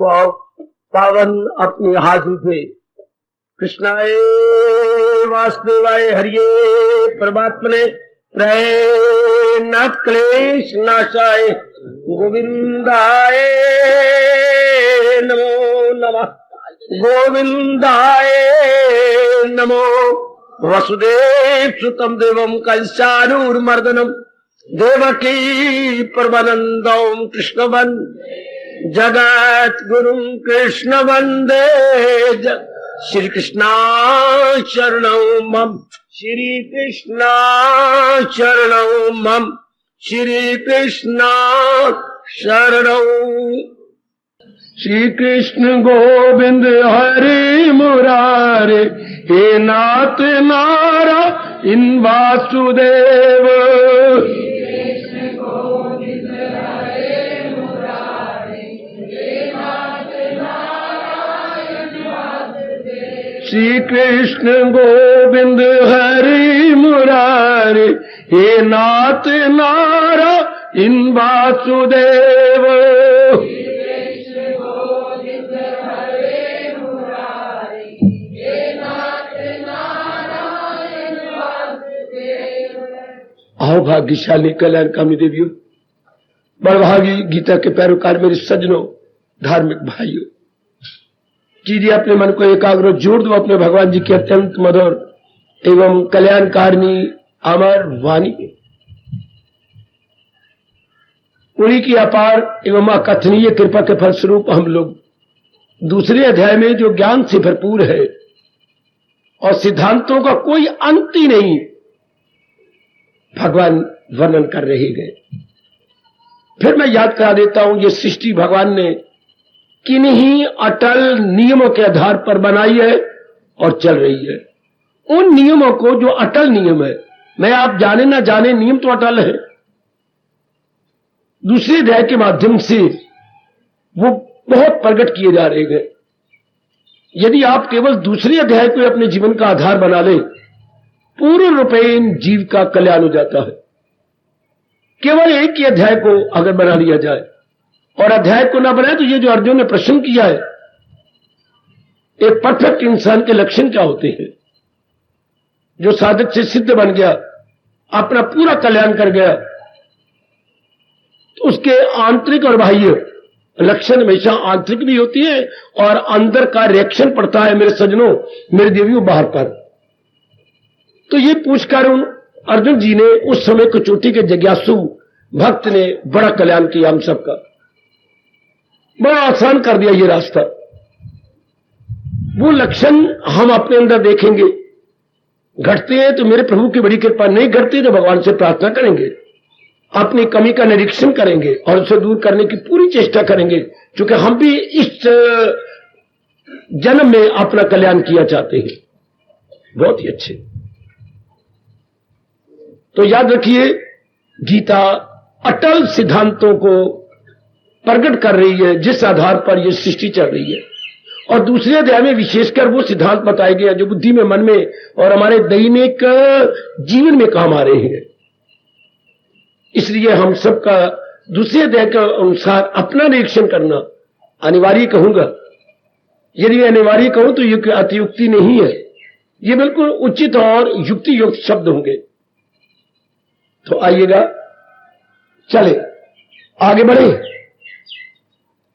पावन अपने हाथ से कृष्णाय वासुदेवाय हरिये परमात्मने प्रयनाथ क्लेश नाशाय गोविंदाय नमो नमः गोविंदाय नमो वसुदेव सुतम देवम कंसानूरमर्दनम देवकी परमानंदम कृष्ण जगत गुरुं कृष्ण वंदे श्री कृष्णा शरणौ मम श्री कृष्णा शरणौ मम श्री कृष्णा शरणौ। श्री कृष्ण गोविंद हरे मुरारे हे नाथ नारायण वासुदेव। श्री कृष्ण गोविंद हरि मुरारे हे नाथ नारायण वासुदेव। आओ भाग्यशाली कल्याणकामी देवियों, बड़भागी गीता के पैरोकार मेरे सज्जनों, धार्मिक भाइयों, कीजिए अपने मन को एकाग्र, जोड़ दो अपने भगवान जी की अत्यंत मधुर एवं कल्याणकारिणी अमर वाणी। उन्हीं की अपार एवं अकथनीय कृपा के फलस्वरूप हम लोग दूसरे अध्याय में जो ज्ञान से भरपूर है और सिद्धांतों का कोई अंत ही नहीं, भगवान वर्णन कर रहे गए। फिर मैं याद करा देता हूं, ये सृष्टि भगवान ने किन्हीं अटल नियमों के आधार पर बनाई है और चल रही है। उन नियमों को जो अटल नियम है, मैं आप जाने ना जाने नियम तो अटल है, दूसरे अध्याय के माध्यम से वो बहुत प्रकट किए जा रहे हैं। यदि आप केवल दूसरे अध्याय को अपने जीवन का आधार बना ले, पूर्ण रूपेण जीव का कल्याण हो जाता है। केवल एक ही अध्याय को अगर बना लिया जाए और अध्याय को ना बनाए, तो ये जो अर्जुन ने प्रश्न किया है, एक परफेक्ट इंसान के लक्षण क्या होते हैं, जो साधक से सिद्ध बन गया, अपना पूरा कल्याण कर गया, तो उसके आंतरिक और बाह्य लक्षण हमेशा आंतरिक भी होती है और अंदर का रिएक्शन पड़ता है मेरे सज्जनों, मेरे देवियों, बाहर पर। तो ये पूछकर अर्जुन जी ने उस समय को चोटी के जिज्ञासु भक्त ने बड़ा कल्याण किया, हम सबका बड़ा आसान कर दिया ये रास्ता। वो लक्षण हम अपने अंदर देखेंगे, घटते हैं तो मेरे प्रभु की बड़ी कृपा, नहीं घटते तो भगवान से प्रार्थना करेंगे, अपनी कमी का निरीक्षण करेंगे और उसे दूर करने की पूरी चेष्टा करेंगे, क्योंकि हम भी इस जन्म में अपना कल्याण किया चाहते हैं। बहुत ही अच्छे। तो याद रखिए, गीता अटल सिद्धांतों को प्रकट कर रही है जिस आधार पर यह सृष्टि चल रही है, और दूसरे अध्याय में विशेषकर वो सिद्धांत बताए गए जो बुद्धि में, मन में और हमारे दैनिक जीवन में काम आ रहे हैं। इसलिए हम सबका दूसरे अध्याय के अनुसार अपना निरीक्षण करना अनिवार्य कहूंगा। यदि मैं अनिवार्य कहूं तो ये अतियुक्ति नहीं है, ये बिल्कुल उचित और युक्ति युक्त शब्द होंगे। तो आइएगा, चले आगे बढ़े।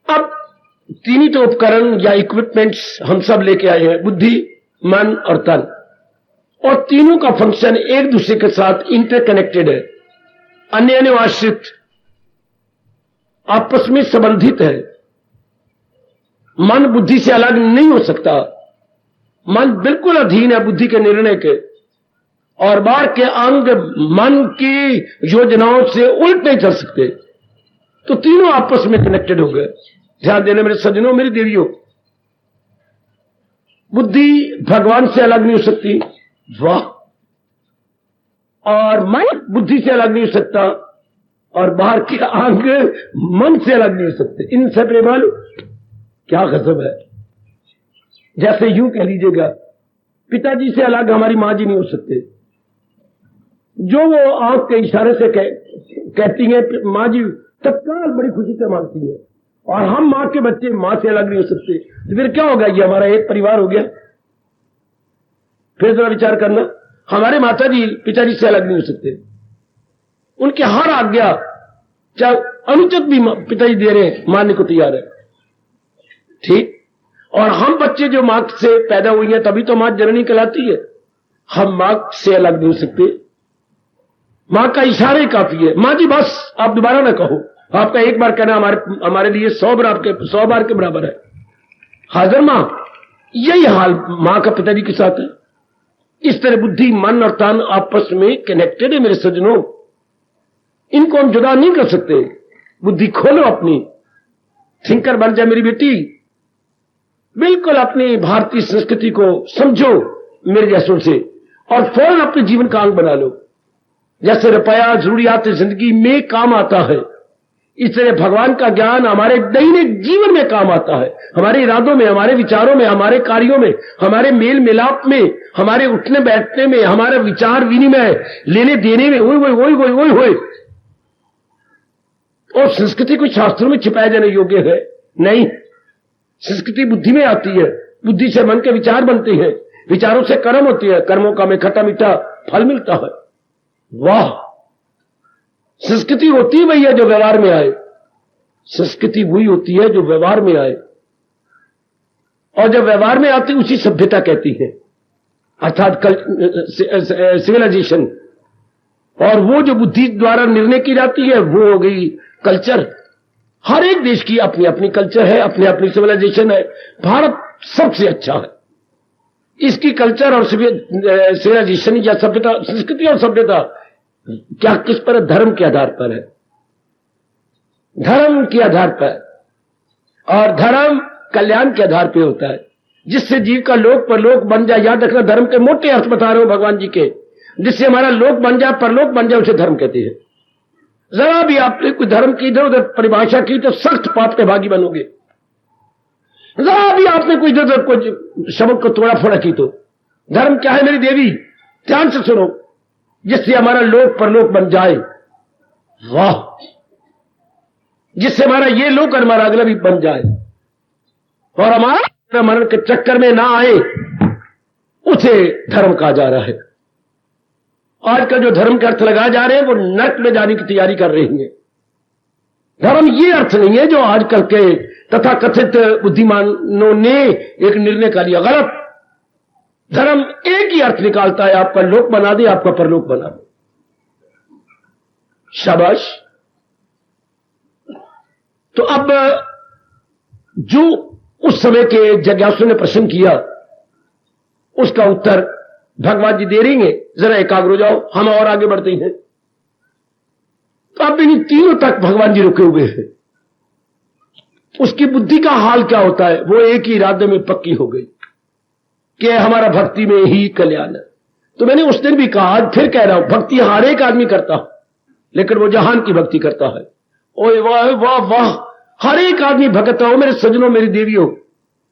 अब तीन ही तो उपकरण या इक्विपमेंट्स हम सब लेके आए हैं, बुद्धि, मन और तन, और तीनों का फंक्शन एक दूसरे के साथ इंटरकनेक्टेड है, अन्य आश्रित, आपस में संबंधित है। मन बुद्धि से अलग नहीं हो सकता, मन बिल्कुल अधीन है बुद्धि के निर्णय के, और बाहर के अंग मन की योजनाओं से उल्ट नहीं चल सकते। तो तीनों आपस में कनेक्टेड हो गए। ध्यान देना मेरे सज्जनों, मेरी देवियों, बुद्धि भगवान से अलग नहीं हो सकती, वाह, और मन बुद्धि से अलग नहीं हो सकता, और बाहर के अंग मन से अलग नहीं हो सकते। इनसेपरेबल, क्या गजब है। जैसे यूं कह लीजिएगा, पिताजी से अलग हमारी मां जी नहीं हो सकते। जो वो आंख के इशारे से कहती है मां जी, तत्काल बड़ी खुशी से मानती है, और हम मां के बच्चे मां से अलग नहीं हो सकते, तो फिर क्या होगा? ये हमारा एक परिवार हो गया। फिर जरा विचार करना, हमारे माता जी पिताजी से अलग नहीं हो सकते, उनके हर आज्ञा चाहे अनुचित भी पिताजी दे रहे हैं मानने को तैयार है। ठीक। और हम बच्चे जो मां से पैदा हुई हैं तभी तो मां जननी कहलाती है। हम मां से अलग नहीं हो सकते, मां का इशारा ही काफी है। मां जी बस, आप दोबारा ना कहो, आपका एक बार कहना हमारे लिए 100 बार के बराबर है। हाजिर मां, यही हाल मां का पिताजी के साथ है। इस तरह बुद्धि, मन और तन आपस में कनेक्टेड है मेरे सज्जनों, इनको हम जुदा नहीं कर सकते। बुद्धि खोलो अपनी, थिंकर बन जाए मेरी बेटी, बिल्कुल अपनी भारतीय संस्कृति को समझो मेरे जैसों से, और फौरन अपने जीवन का अंग बना लो। जैसे रुपया जरूरियात जिंदगी में काम आता है, इस तरह भगवान का ज्ञान हमारे दैनिक जीवन में काम आता है, हमारे इरादों में, हमारे विचारों में, हमारे कार्यों में, हमारे मेल मिलाप में, हमारे उठने बैठने में, हमारे विचार विनिमय, लेने देने में। ओए और संस्कृति कोई शास्त्रों में छिपाया जाने योग्य है? नहीं। संस्कृति बुद्धि में आती है, बुद्धि से मन के विचार बनते हैं, विचारों से कर्म होते हैं, कर्मों का हमें खट्टा मीठा फल मिलता है। वाह, संस्कृति होती वही है जो व्यवहार में आए, संस्कृति वही होती है जो व्यवहार में आए, और जब व्यवहार में आती उसी सभ्यता कहती है, अर्थात सिविलाइजेशन। और वो जो बुद्धि द्वारा निर्णय की जाती है वो हो गई कल्चर। हर एक देश की अपनी अपनी कल्चर है, अपनी अपनी सिविलाइजेशन है। भारत सबसे अच्छा है, इसकी कल्चर और सिविलाइजेशन या सभ्यता, संस्कृति और सभ्यता क्या किस पर? धर्म के आधार पर है, धर्म के आधार पर। और धर्म कल्याण के आधार पर होता है, जिससे जीव का लोक परलोक बन जाए। याद रखना, धर्म के मोटे अर्थ बता रहे हो भगवान जी के, जिससे हमारा लोक बन जाए, परलोक बन जाए, उसे धर्म कहते हैं। जरा भी आपने कोई धर्म की इधर उधर परिभाषा की तो सख्त पाप के भागी बनोगे। जरा भी आपने कोई इधर उधर कोई शब्द को तोड़ा फोड़ा की तो धर्म क्या है मेरी देवी? ध्यान से सुनो, जिससे हमारा लोक परलोक बन जाए। वाह, जिससे हमारा ये लोक और हमारा अगला भी बन जाए, और हमारा मरण के चक्कर में ना आए, उसे धर्म कहा जा रहा है। आजकल जो धर्म के अर्थ लगाए जा रहे हैं वो नरक में जाने की तैयारी कर रही हैं। धर्म ये अर्थ नहीं है जो आजकल के तथा कथित बुद्धिमानों ने एक निर्णय कर लिया, गलत। धर्म एक ही अर्थ निकालता है, आपका लोक बना दे, आपका परलोक बना दे। शाबाश। तो अब जो उस समय के जिज्ञासु ने प्रश्न किया, उसका उत्तर भगवान जी दे रही हैं। जरा एकाग्र हो जाओ, हम और आगे बढ़ते हैं। तो अब इन तीनों तक भगवान जी रुके हुए हैं। उसकी बुद्धि का हाल क्या होता है? वो एक ही इरादे में पक्की हो गई कि हमारा भक्ति में ही कल्याण है। तो मैंने उस दिन भी कहा, आज फिर कह रहा हूं, भक्ति हर एक आदमी करता है, लेकिन वो जहान की भक्ति करता है। ओए वाह वाह वाह, हर एक आदमी भगत हो मेरे सज्जनों, मेरी देवियों,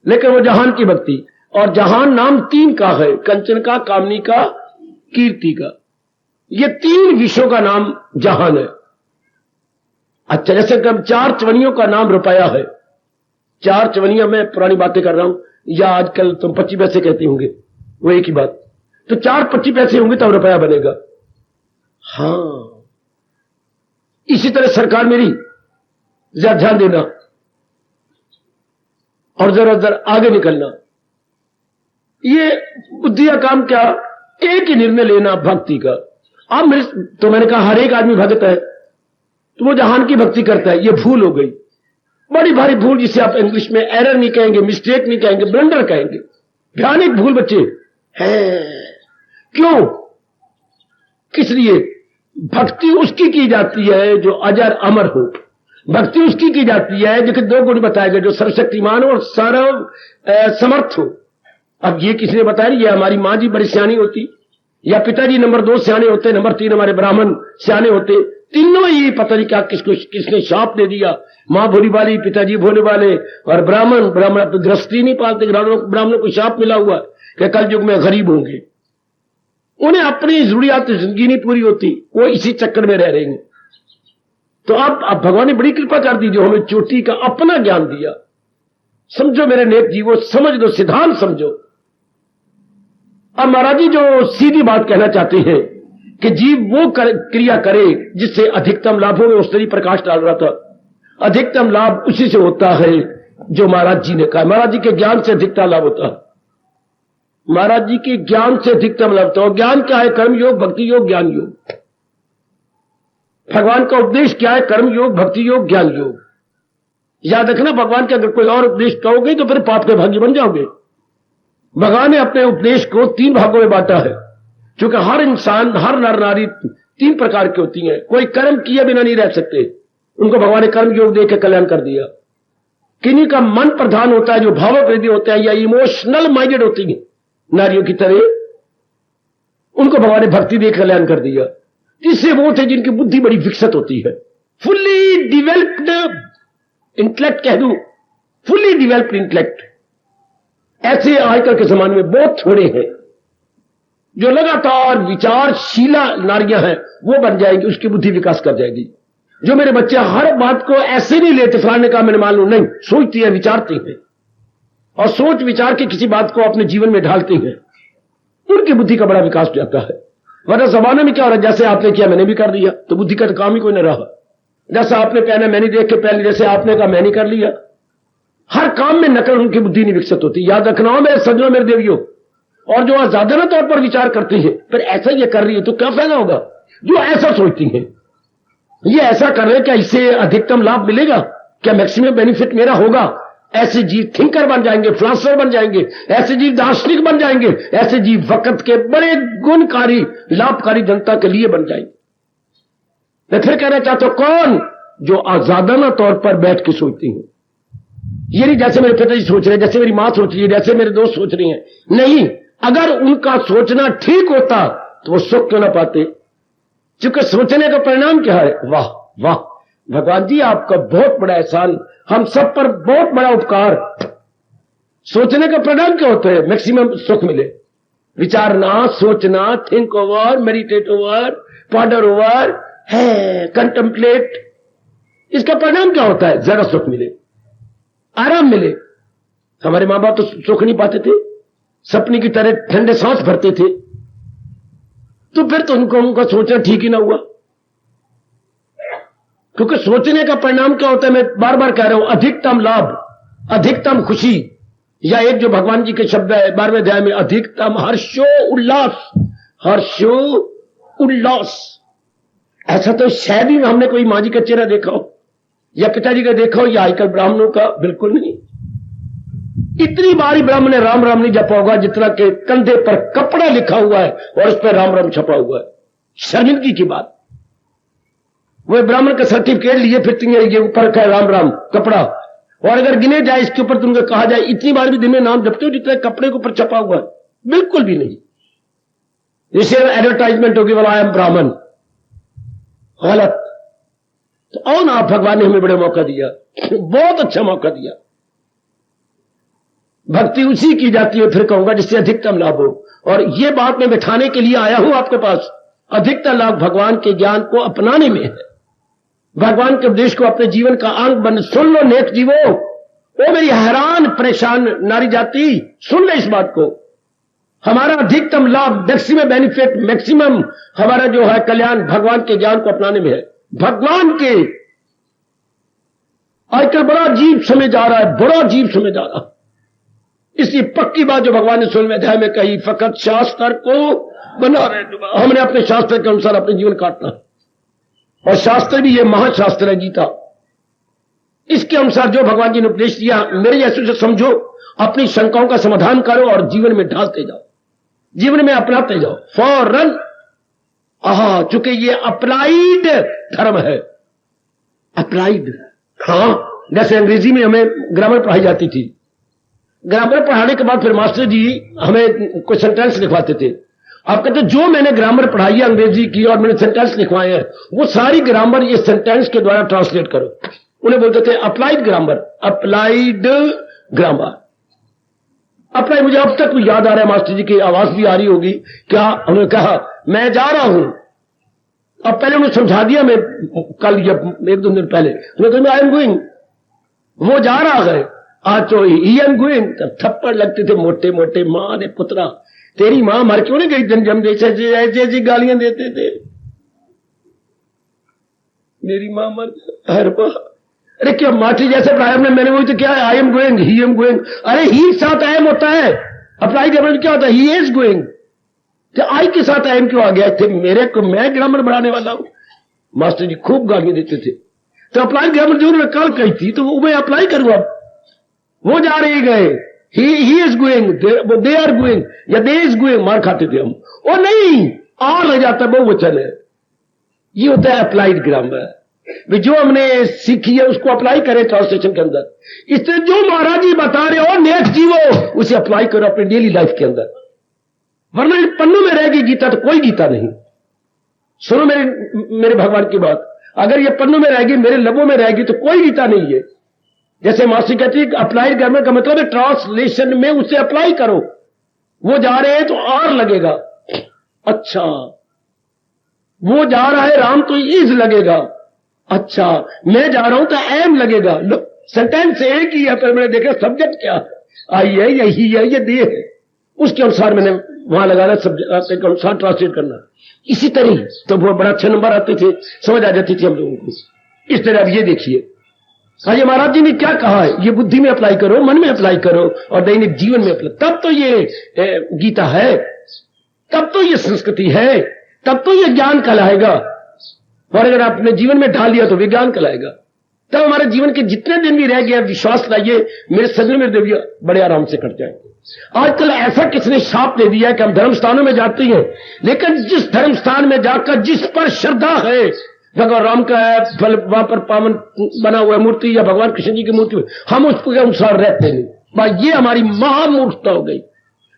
लेकिन वो जहान की भक्ति। और जहान नाम तीन का है, कंचन का, कामनी का, कीर्ति का। ये तीन विषयों का नाम जहान है। अच्छा, जैसे कब 4 चवनियों का नाम रुपया है। 4 चवनियां, मैं पुरानी बातें कर रहा हूं, या आजकल तुम 25 पैसे कहते होंगे, वो एक ही बात। तो 4 25 पैसे होंगे तब रुपया बनेगा। हां, इसी तरह सरकार मेरी, जरा ध्यान देना और जरा आगे निकलना। ये बुद्धि का काम क्या? एक ही निर्णय लेना भक्ति का। अब तो मैंने कहा हर एक आदमी भगत है, तो वो जहान की भक्ति करता है। ये भूल हो गई, बड़ी भारी भूल, जिसे आप इंग्लिश में एरर नहीं कहेंगे, मिस्टेक नहीं कहेंगे, ब्लंडर कहेंगे। भयानक भूल बच्चे है। क्यों? किस लिए? भक्ति उसकी की जाती है जो अजर अमर हो। भक्ति उसकी की जाती है जिसके 2 गुण बताए गए, जो सर्वशक्तिमान हो और सर्व समर्थ हो। अब ये किसने बताया? ये हमारी मां जी बड़ी सियानी होती, या पिताजी नंबर 2 सियाने होते, नंबर 3 हमारे ब्राह्मण सियाने होते। तीनों ही पता नहीं क्या किसने शाप दे दिया। मां भोली वाली, पिताजी भोले वाले, और ब्राह्मण तो गृहस्थी नहीं पालते। ब्राह्मणों को शाप मिला हुआ कि कल युग में गरीब होंगे। उन्हें अपनी जरूरियात जिंदगी नहीं पूरी होती, वो इसी चक्कर में रह रहे हैं। तो अब भगवान ने बड़ी कृपा कर दी, जो हमें चोटी का अपना ज्ञान दिया। समझो मेरे नेक जीवो, समझ लो, सिद्धांत समझो। अब महाराज जी जो सीधी बात कहना चाहते हैं कि जीव वो क्रिया करे जिससे अधिकतम लाभ हो, उस तरह प्रकाश डाल रहा था। अधिकतम लाभ उसी से होता है जो महाराज जी ने कहा। महाराज जी के ज्ञान से अधिकतम लाभ होता है। महाराज जी के ज्ञान से अधिकतम लाभ होता है। ज्ञान क्या है? कर्म योग, भक्ति योग, ज्ञान योग। भगवान का उपदेश क्या है? कर्म योग, भक्ति योग, ज्ञान योग। याद रखना, भगवान के अगर कोई और उपदेश कहोगे तो फिर पाप के भागी बन जाओगे। भगवान ने अपने उपदेश को 3 भागों में बांटा है, क्योंकि हर इंसान, हर नर नारी 3 प्रकार की होती हैं। कोई कर्म किए बिना नहीं रह सकते, उनको भगवान ने कर्म योग देकर कल्याण कर दिया। किन्हीं का मन प्रधान होता है, जो भावप्रति होते हैं या इमोशनल माइंडेड होती हैं नारियों की तरह, उनको भगवान ने भक्ति देकर कल्याण कर दिया। तीसरे वो थे जिनकी बुद्धि बड़ी विकसित होती है, फुल्ली डिवेल्प्ड इंटेलेक्ट कह दूं, फुल्ली डिवेल्प्ड इंटेलेक्ट। ऐसे आजकल के जमाने में बहुत थोड़े हैं। जो लगातार विचारशीला नारियां हैं वो बन जाएगी, उसकी बुद्धि विकास कर जाएगी। जो मेरे बच्चे हर बात को ऐसे नहीं लेते, फलाने का मैंने मान लू, नहीं, सोचती है, विचारती है और सोच विचार के किसी बात को अपने जीवन में ढालती हैं, उनकी बुद्धि का बड़ा विकास हो जाता है। वरना जमाने में क्या हो रहा है, जैसे आपने किया मैंने भी कर दिया, तो बुद्धि का तो काम ही कोई नहीं रहा। जैसा आपने पहना मैंने देख के पहन लिया, जैसे आपने कहा मैंने कर लिया। हर काम में नकल, उनकी बुद्धि नहीं विकसित होती। याद रखना हो मेरे सज्जनों, मेरे देवियों, और जो आजादाना तौर पर विचार करती है फिर ऐसा ये कर रही है तो क्या फायदा होगा। जो ऐसा सोचती है, ये ऐसा कर रहे हैं, क्या इससे अधिकतम लाभ मिलेगा, क्या मैक्सिमम बेनिफिट मेरा होगा, ऐसे जीव थिंकर बन जाएंगे, फिलोसोफर बन जाएंगे, ऐसे जीव दार्शनिक बन जाएंगे, ऐसे जीव वक्त के बड़े गुणकारी लाभकारी जनता के लिए बन जाएंगे। मैं फिर कहना चाहता हूं, कौन? जो आजादाना तौर पर बैठ के सोचती हैं। ये नहीं जैसे मेरे पिताजी सोच रहे हैं, जैसे मेरी मां सोच रही है, जैसे मेरे दोस्त सोच रहे हैं। नहीं, अगर उनका सोचना ठीक होता तो वो सुख क्यों ना पाते। क्योंकि सोचने का परिणाम क्या है? वाह वाह भगवान जी, आपका बहुत बड़ा एहसान, हम सब पर बहुत बड़ा उपकार। सोचने का परिणाम क्या होता है? मैक्सिमम सुख मिले। विचारना, सोचना, think over, meditate over, ponder over, है कंटेम्पलेट, इसका परिणाम क्या होता है? ज्यादा सुख मिले, आराम मिले। हमारे मां बाप तो सुख नहीं पाते थे, सपने की तरह ठंडे सांस भरते थे, तो फिर तो उनका सोचना ठीक ही ना हुआ। क्योंकि सोचने का परिणाम क्या होता है, मैं बार बार कह रहा हूं, अधिकतम लाभ, अधिकतम खुशी, या एक जो भगवान जी के शब्द है 12वें अध्याय में, अधिकतम हर्षो उल्लास, हर्षो उल्लास। ऐसा तो शायद ही हमने कोई माँ जी का चेहरा देखा हो या पिताजी का देखा हो, या आजकल ब्राह्मणों का बिल्कुल नहीं। इतनी बारी ब्राह्मण ने राम राम नहीं जपा होगा जितना के कंधे पर कपड़ा लिखा हुआ है और उस पर राम राम छपा हुआ है। शर्मिंदगी की बात। वो ब्राह्मण का सर्टिफिकेट लिए फिरती है, ये ऊपर का राम राम कपड़ा, और अगर गिने जाए इसके ऊपर तुमको कहा जाए इतनी बार भी दिन में नाम जपते हो जितना कपड़े के ऊपर छपा हुआ है, बिल्कुल भी नहीं। जैसे एडवर्टाइजमेंट होगी, बोला आई एम ब्राह्मण, गलत। तो आओ ना, भगवान ने हमें बड़े मौका दिया, बहुत अच्छा मौका दिया। भक्ति उसी की जाती है, फिर कहूंगा जिससे अधिकतम लाभ हो। और ये बात मैं बिठाने के लिए आया हूं आपके पास, अधिकतम लाभ भगवान के ज्ञान को अपनाने में है, भगवान के उपदेश को अपने जीवन का अंग बन। सुन लो नेक जीवो, ओ मेरी हैरान परेशान नारी जाति, सुन ले इस बात को। हमारा अधिकतम लाभ, मैक्सिमम बेनिफिट, मैक्सिमम हमारा जो है कल्याण भगवान के ज्ञान को अपनाने में है। भगवान के आजकल बड़ा अजीब समय जा रहा है, बड़ा अजीब समय जा रहा है। इसलिए पक्की बात जो भगवान ने 16वें अध्याय में कही, फकत शास्त्र को बना रहे, हमने अपने शास्त्र के अनुसार अपने जीवन काटना, और शास्त्र भी ये महाशास्त्र है गीता। इसके अनुसार जो भगवान जी ने उपदेश दिया, मेरे जैसे से समझो, अपनी शंकाओं का समाधान करो और जीवन में ढालते जाओ, जीवन में अपनाते जाओ फौरन। चूंकि ये अप्लाइड धर्म है, अप्लाइड। हाँ, जैसे अंग्रेजी में हमें ग्रामर पढ़ाई जाती थी, ग्रामर पढ़ाने के बाद फिर मास्टर जी हमें कुछ सेंटेंस लिखवाते थे। आप कहते जो मैंने ग्रामर पढ़ाई है अंग्रेजी की और मैंने सेंटेंस लिखवाए हैं, वो सारी ग्रामर ये सेंटेंस के द्वारा ट्रांसलेट करो। उन्हें बोलते थे applied grammar, applied grammar. Apply, मुझे अब तक याद आ रहा है, मास्टर जी की आवाज भी आ रही होगी क्या, उन्होंने कहा मैं जा रहा हूं अब पहले उन्हें समझा दिया, मैं कल या एक दो दिन पहले उन्हें कहा आई एम गोइंग, वो जा रहा है। आज तो ही एम गोइंग, थप्पड़ लगते थे मोटे मोटे, मां ने पुत्रा तेरी मां मर क्यों नहीं गई जन्म दे, ऐसी ऐसी गालियां देते थे, मेरी मां मर हर बार। अरे क्या माटी जैसे पढ़ाया हमने, मैंने वही तो क्या है, I am going, he am going. अरे ही के साथ आई एम होता है, अप्लाई ग्रामर क्या होता है, ही इज गोइंग। तो आई के साथ आई एम क्यों आ गया थे, मेरे को मैं ग्रामर बढ़ाने वाला हूं। मास्टर जी खूब गालियां देते थे, तो अप्लाई ग्रामर जो उन्होंने कल कही थी तो वो मैं अप्लाई करूं। अब वो जा रहे गए, he is going, they are going या दे इज गोइंग, मार खाते थे हम। ओ नहीं, आर लग जाता है, बहुवचन है। ये होता है अप्लाइड ग्रामर। जो हमने सीखी है उसको अप्लाई करें ट्रांसलेशन के अंदर। इससे जो महाराज जी बता रहे हो नेक्स्ट जीवो, उसे अप्लाई करो अपनी डेली लाइफ के अंदर, वरना पन्नों में रहेगी गीता तो कोई गीता नहीं। सुनो मेरे भगवान की बात, अगर ये पन्नों में रहेगी, मेरे लबों में रहेगी तो कोई गीता नहीं है। जैसे मासी कहती है अप्लाइड ग्रामर का मतलब है ट्रांसलेशन में उसे अप्लाई करो। वो जा रहे हैं तो आर लगेगा, अच्छा। वो जा रहा है राम तो इज लगेगा, अच्छा। मैं जा रहा हूं तो एम लगेगा। सेंटेंस एक ही है, पर मैंने देखा सब्जेक्ट क्या है, आई है, यही है, ये दे है, उसके अनुसार मैंने वहां लगाना, सब्जेक्ट के अनुसार ट्रांसलेट करना। इसी तरह तो वो बड़ा अच्छे नंबर आते थे, समझ आ जाती थी हम लोगों को। इस तरह अब ये देखिए, ये महाराज जी ने क्या कहा है, ये बुद्धि में अप्लाई करो, मन में अप्लाई करो और दैनिक जीवन में अप्लाई, तब तो ये गीता है, तब तो ये संस्कृति है, तब तो ये ज्ञान कहलाएगा। और अगर आपने जीवन में ढाल लिया तो विज्ञान कहलाएगा। तब हमारे जीवन के जितने दिन भी रह गए, विश्वास लाइए मेरे सजन में देविया बड़े आराम से कट जाएंगे। आजकल ऐसा किसने शाप दे दिया कि हम धर्म स्थानों में जाते हैं, लेकिन जिस धर्म स्थान में जाकर जिस पर श्रद्धा है, भगवान राम का है, वहां पर पावन बना हुआ मूर्ति या भगवान कृष्ण जी की मूर्ति, हम उसके अनुसार रहते नहीं। भाई ये हमारी महामूर्खता हो गई।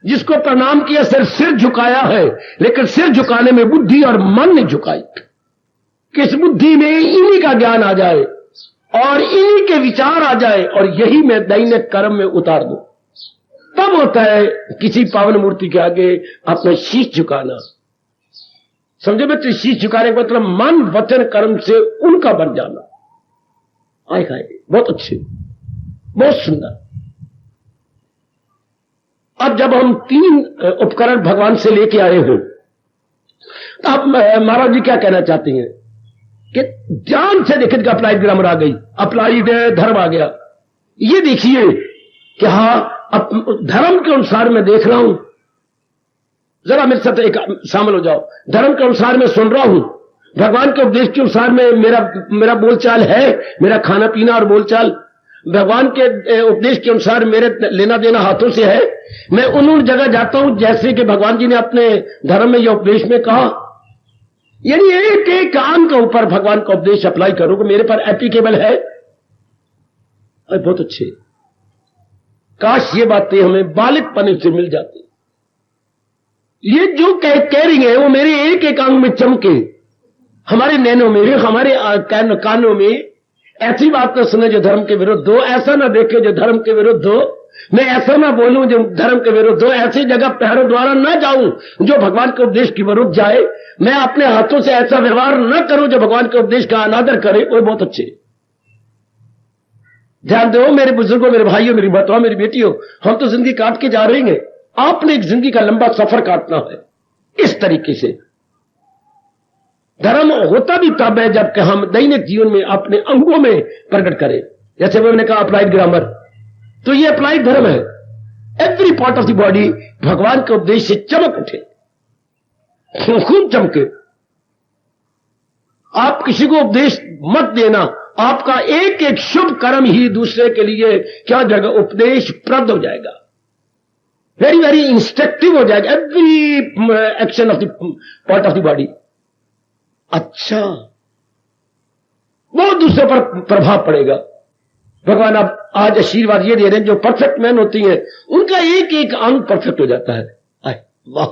जिसको प्रणाम किया सिर झुकाया है, लेकिन सिर झुकाने में बुद्धि और मन नहीं झुकाई। किस बुद्धि में इन्हीं का ज्ञान आ जाए और इन्हीं के विचार आ जाए और यही मैं दैनिक कर्म में उतार दूं, तब होता है किसी पावन मूर्ति के आगे अपना शीश झुकाना। समझे बच्चे, शीश झुकाने का मतलब मन वचन कर्म से उनका बन जाना। आए खाए बहुत अच्छे, बहुत सुंदर। अब जब हम 3 उपकरण भगवान से लेके आए हो, तो अब महाराज जी क्या कहना चाहते हैं कि ध्यान से देखें कि अप्लाइड ग्रामर आ गई, अप्लाइड धर्म आ गया। ये देखिए कि हाँ, अब धर्म के अनुसार मैं देख रहा हूं, जरा मेरे साथ एक शामिल हो जाओ। धर्म के अनुसार मैं सुन रहा हूं, भगवान के उपदेश के अनुसार में मेरा बोलचाल है, मेरा खाना पीना और बोलचाल भगवान के उपदेश के अनुसार मेरे लेना देना हाथों से है। मैं उन जगह जाता हूं जैसे कि भगवान जी ने अपने धर्म में या उपदेश में कहा। यानी एक एक काम के ऊपर भगवान का उपदेश अप्लाई करो कि मेरे पर एप्लीकेबल है। बहुत अच्छे, काश ये बातें हमें बालिकपने से मिल जाती। ये जो कह रही है वो मेरे एक एक अंग में चमके, हमारे नैनों में, हमारे कानों में। ऐसी बात न सुने जो धर्म के विरुद्ध हो, ऐसा ना देखे जो धर्म के विरुद्ध हो, मैं ऐसा ना बोलूं जो धर्म के विरुद्ध हो, ऐसी जगह पैरों द्वारा ना जाऊं जो भगवान के उपदेश के विरुद्ध जाए, मैं अपने हाथों से ऐसा व्यवहार न करूं जो भगवान के उपदेश का अनादर करे। वो बहुत अच्छे। ध्यान दो मेरे बुजुर्गों, मेरे भाइयों, मेरी बतवा, मेरी बेटियों, हम तो जिंदगी काट के जा रहे हैं, आपने एक जिंदगी का लंबा सफर काटना है। इस तरीके से धर्म होता भी तब है जबकि हम दैनिक जीवन में अपने अंगों में प्रकट करें। जैसे मैंने कहा अप्लाइड ग्रामर, तो ये अप्लाइड धर्म है। Every part of the body भगवान के उपदेश से चमक उठे, खूब चमके। आप किसी को उपदेश मत देना, आपका एक एक शुभ कर्म ही दूसरे के लिए क्या जगह उपदेश प्रद हो जाएगा, वेरी वेरी इंस्ट्रक्टिव हो जाएगा। Every action of the part of the body. अच्छा, बहुत दूसरे पर प्रभाव पड़ेगा। भगवान अब आज आशीर्वाद ये दे रहे हैं, जो परफेक्ट मैन होती हैं उनका एक एक अंग परफेक्ट हो जाता है। आए वाह,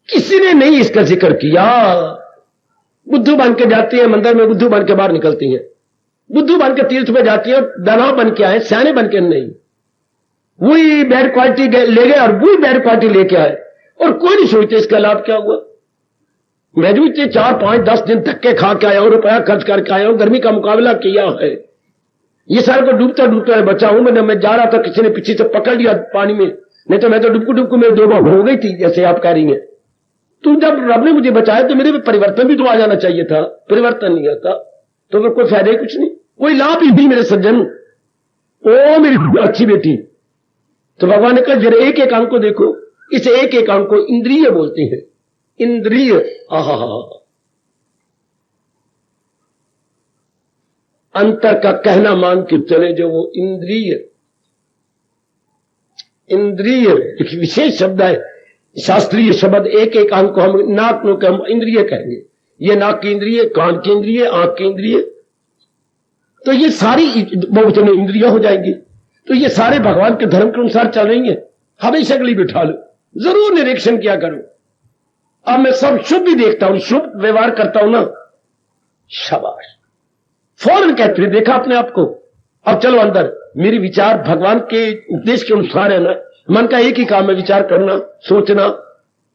किसी ने नहीं इसका जिक्र किया। बुद्धू बन के जाती है मंदिर में, बुद्धू बन के बाहर निकलती हैं। बुद्धू बन के तीर्थ पे जाती है, दानव बन के आए, सियाने बन के नहीं। वही बैड क्वालिटी ले गए और वही बैड क्वालिटी लेके आए, और कोई नहीं सोचते इसका लाभ क्या हुआ। मैं जो इतने 4, 5, 10 दिन धक्के खा के आया हूं, रुपया खर्च करके आया हूं, गर्मी का मुकाबला किया है, ये साल को डूबता डूबता बचा हूं। मैं जा रहा था, किसी ने पीछे से पकड़ लिया पानी में, नहीं तो मैं तो डुबकू डुबकू में 2 बार हो गई थी, जैसे आप कह रही हैं। तो जब रब ने मुझे बचाया तो मेरे में परिवर्तन भी तो आ जाना चाहिए था, परिवर्तन नहीं आता तो फिर कोई फायदा ही कुछ नहीं, कोई लाभ ही नहीं मेरे सज्जन। ओ मेरी अच्छी बेटी, तो भगवान ने कहा जरा एक एक अंग को देखो, इस एक एक अंग को इंद्रिय बोलते हैं, इंद्रिय। आहा, अंतर का कहना मान के चले जो वो इंद्रिय, इंद्रिय एक विशेष शब्द है, शास्त्रीय शब्द। एक एक अंग को हम नाक नो के हम इंद्रिय कहेंगे, ये नाक की इंद्रिय, कान की इंद्रिय, आंख की इंद्रिय, तो ये सारी बहुवचन इंद्रियां हो जाएंगी। तो ये सारे भगवान के धर्म के अनुसार चल रही है। हमेशा के लिए बिठा लो, जरूर निरीक्षण किया करो। अब मैं सब शुभ भी देखता हूं, शुभ व्यवहार करता हूं ना, शाबाश, फौरन कहते हुए देखा अपने आप को। अब चलो अंदर, मेरी विचार भगवान के उपदेश के अनुसार है ना, मन का एक ही काम है, विचार करना, सोचना,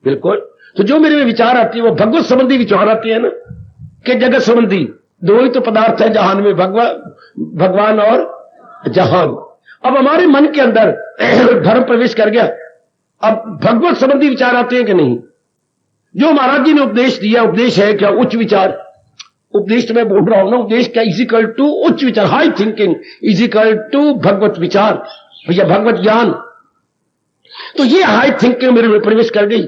बिल्कुल। तो जो मेरे में विचार आती है वो भगवत संबंधी विचार आती है ना, कि जगत संबंधी, 2 ही तो पदार्थ है जहान में, भगवान और जहान। अब हमारे मन के अंदर धर्म प्रवेश कर गया, अब भगवत संबंधी विचार आते हैं कि नहीं? जो महाराज जी ने उपदेश दिया, उपदेश है क्या? उच्च विचार। उपदेश तो मैं बोल रहा हूं ना, उपदेश क्या? इजिकल टू उच्च विचार, हाई थिंकिंग इजिकल टू भगवत विचार, भैया भगवत ज्ञान। तो ये हाई थिंकिंग मेरे में प्रवेश कर गई।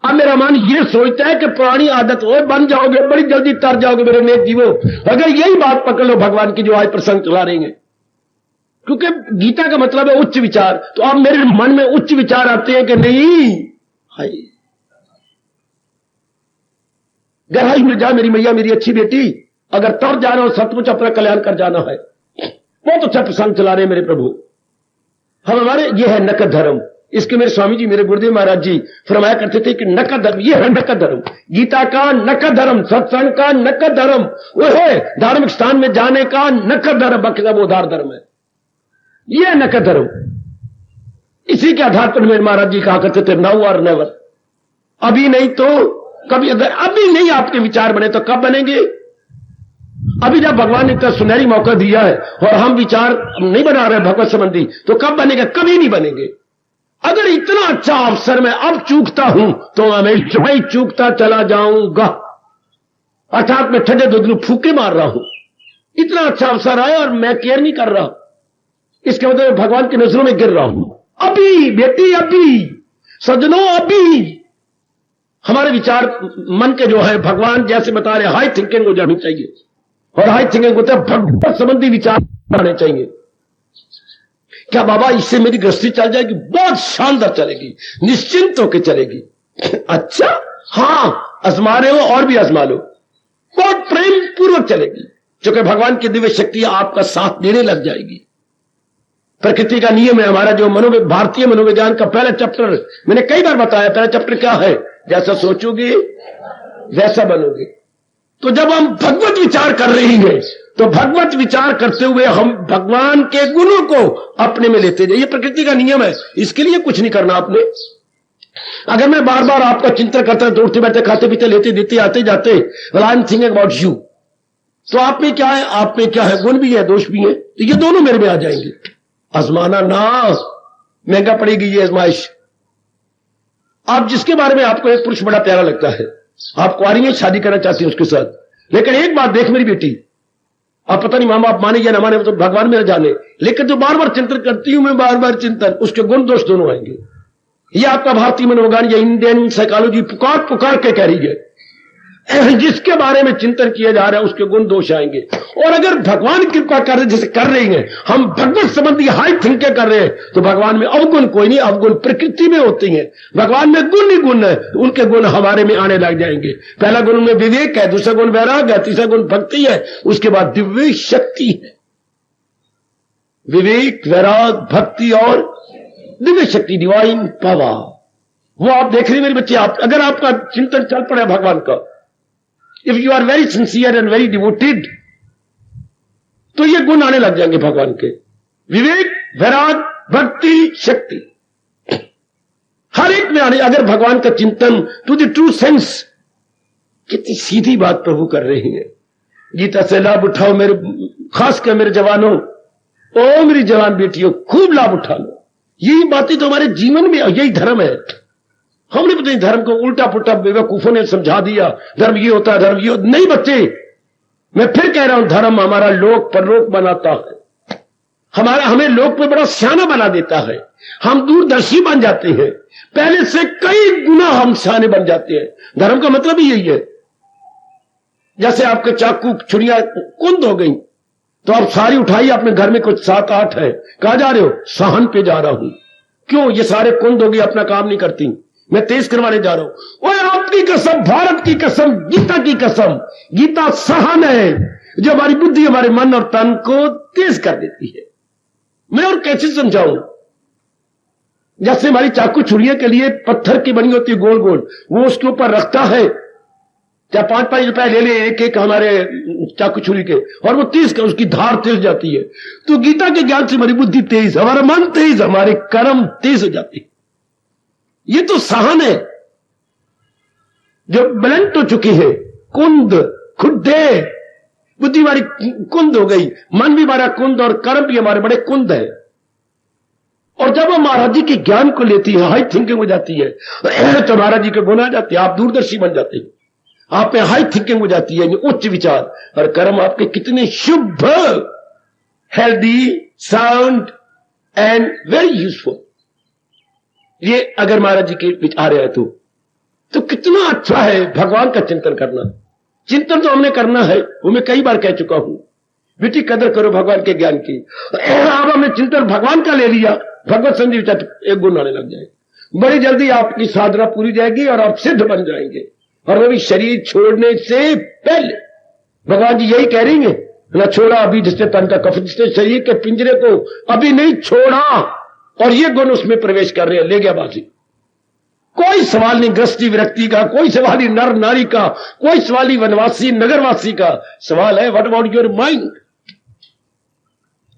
अब मेरा मन ये सोचता है कि पुरानी आदत हो, बन जाओगे, बड़ी जल्दी तर जाओगे मेरे नेक जीवो, अगर यही बात पकड़ लो भगवान की जो आज प्रसंग चला रहे हैं। क्योंकि गीता का मतलब है उच्च विचार। तो अब मेरे मन में उच्च विचार आते हैं कि नहीं, हाय गहराई में जा मेरी मैया, मेरी अच्छी बेटी, अगर तर जाना हो, सचमुच अपना कल्याण कर जाना है। बहुत अच्छा प्रसंग चला रहे मेरे प्रभु। हम हमारे ये है नकद धर्म। इसके मेरे स्वामी जी, मेरे गुरुदेव महाराज जी फरमाया करते थे कि नकद धर्म, ये है नकद धर्म, गीता का नकद धर्म, सत्संग का नकद धर्म, वो है धार्मिक स्थान में जाने का नकद धर्म, बाकी सब उधार धर्म है। ये नकद धर्म। इसी के आधार पर मेरे महाराज जी कहा करते थे, नाउ और नेवर, अभी नहीं तो कभी। अगर अभी नहीं आपके विचार बने तो कब बनेंगे? अभी जब भगवान ने इतना सुनहरी मौका दिया है और हम विचार नहीं बना रहे भगवत संबंधी, तो कब बनेगा? कभी नहीं बनेंगे। अगर इतना अच्छा अवसर मैं अब चूकता हूं तो हमेशा ही चूकता चला जाऊंगा, अर्थात मैं ठंडे दूध में फूके मार रहा हूं। इतना अच्छा अवसर आया और मैं केयर नहीं कर रहा, इसके मतलब भगवान की नजरों में गिर रहा हूं। अभी बेटी, अभी सज्जनों, अभी हमारे विचार मन के जो है भगवान जैसे बता रहे हाई थिंकिंग हो जानी चाहिए, और हाई थिंकिंग होता है भगवत संबंधी विचार आने चाहिए। क्या बाबा इससे मेरी गृहस्थी चल जाएगी? बहुत शानदार चलेगी, निश्चिंत होकर चलेगी। अच्छा, हां, आजमा रहे हो और भी आजमा लो, बहुत प्रेम पूर्वक चलेगी, क्योंकि भगवान की दिव्य शक्ति आपका साथ देने लग जाएगी। प्रकृति का नियम है हमारा, जो भारतीय मनोविज्ञान का पहला चैप्टर मैंने कई बार बताया। पहला चैप्टर क्या है? जैसा सोचोगे वैसा बनोगे। तो जब हम भगवत विचार कर रही हैं, तो भगवत विचार करते हुए हम भगवान के गुणों को अपने में लेते जाइए। प्रकृति का नियम है, इसके लिए कुछ नहीं करना आपने। अगर मैं बार बार आपका चिंतन करता तो उठते बैठते खाते पीते लेते देते आते जाते, I am thinking about you, तो आप में क्या है? आप में क्या है? गुण भी है, दोष भी है, तो ये दोनों मेरे में आ जाएंगे। आजमाना ना, महंगा पड़ेगी ये आजमाइश। आप जिसके बारे में आपको एक पुरुष बड़ा प्यारा लगता है, आप कुंवारी हैं, शादी करना चाहती हैं उसके साथ, लेकिन एक बात देख मेरी बेटी, आप पता नहीं मां बाप माने या ना माने, तो भगवान मेरा जाने, लेकिन जो बार बार चिंतन करती हूं मैं, बार बार चिंतन, उसके गुण दोष दोनों आएंगे। ये आपका भारतीय मनोविज्ञान या इंडियन साइकोलॉजी पुकार पुकार के कह रही है, जिसके बारे में चिंतन किया जा रहा है उसके गुण दोष आएंगे। और अगर भगवान कृपा कर रहे जैसे कर रही हैं, हम भगवत संबंधी हाई थिंकिंग कर रहे हैं, तो भगवान में अवगुण कोई नहीं, अवगुण प्रकृति में होती हैं। भगवान में गुण ही गुण है, तो उनके गुण हमारे में आने लग जाएंगे। पहला गुण में विवेक है, दूसरा गुण वैराग है, तीसरा गुण भक्ति है, उसके बाद दिव्य शक्ति है। विवेक, वैराग, भक्ति और दिव्य शक्ति, डिवाइन पावर, वो आप देख रहे मेरे बच्चे। आप अगर आपका चिंतन चल पड़े भगवान का, if you are very sincere and very devoted, तो ये गुण आने लग जाएंगे भगवान के। विवेक, वैराग, भक्ति, शक्ति, हर एक में आने। अगर भगवान का चिंतन टू द ट्रू सेंस कितनी सीधी बात प्रभु कर रहे हैं। गीता से लाभ उठाओ मेरे, खासकर मेरे जवानों, ओ मेरी जवान बेटियों, खूब लाभ उठा लो। यही बातें तो हमारे जीवन में, यही धर्म है। हमने पता नहीं धर्म को उल्टा पुल्टा बेवकूफों ने समझा दिया, धर्म ये होता है, धर्म ये होता नहीं। बच्चे, मैं फिर कह रहा हूं, धर्म हमारा लोक परलोक बनाता है, हमें लोक में बड़ा सियाना बना देता है। हम दूरदर्शी बन जाते हैं, पहले से कई गुना हम सियाने बन जाते हैं। धर्म का मतलब ही यही है। जैसे आपके चाकू छुरियां कुंद हो गई तो आप सारी उठाई, अपने घर में कुछ 7-8 है, कहा जा रहे हो? सहन पे जा रहा हूं। क्यों? ये सारे कुंद हो गई, अपना काम नहीं करती, मैं तेज करवाने जा रहा हूं। और आपकी कसम, भारत की कसम, गीता की कसम, गीता सहन है जो हमारी बुद्धि, हमारे मन और तन को तेज कर देती है। मैं और कैसे समझाऊं? जैसे हमारी चाकू छुरियों के लिए पत्थर की बनी होती है गोल गोल, वो उसके ऊपर रखता है, चाहे 5-5 रुपए ले ले एक एक हमारे चाकू छुरी के, और वो तेज कर, उसकी धार तेज जाती है। तो गीता के ज्ञान से हमारी बुद्धि तेज, हमारा मन तेज, हमारे कर्म तेज हो जाते हैं। ये तो सहन है जो ब्लंट हो चुकी है, कुंद खुड्डे, बुद्धि हमारी कुंद हो गई, मन भी हमारा कुंद और कर्म भी हमारे बड़े कुंद है। और जब हम महाराज जी के ज्ञान को लेती है, हाई थिंकिंग हो जाती है, तो महाराज जी के गुण आ जाते हैं, आप दूरदर्शी बन जाते हैं, आप में हाई थिंकिंग हो जाती है, उच्च विचार, और कर्म आपके कितने शुभ, healthy, sound and very useful. ये अगर महाराज जी के विचार है तो कितना अच्छा है भगवान का चिंतन करना। चिंतन तो हमने करना है, वो मैं कई बार कह चुका हूं, बेटी कदर करो भगवान के ज्ञान की। अब हमने चिंतन भगवान का ले लिया, भगवत संधि एक गुण आने लग जाएगा, बड़ी जल्दी आपकी साधना पूरी जाएगी और आप सिद्ध बन जाएंगे। और वो भी शरीर छोड़ने से पहले भगवान जी यही कह रही है ना, छोड़ा अभी जिससे तन का कफ, जिसने शरीर के पिंजरे को अभी नहीं छोड़ा, और ये गुण उसमें प्रवेश कर रहे हैं, ले गया बाजी। कोई सवाल नहीं गृहस्थी विरक्ति का, कोई सवाल नहीं नर नारी का, कोई सवाल नहीं वनवासी नगरवासी का। सवाल है व्हाट अबाउट योर माइंड।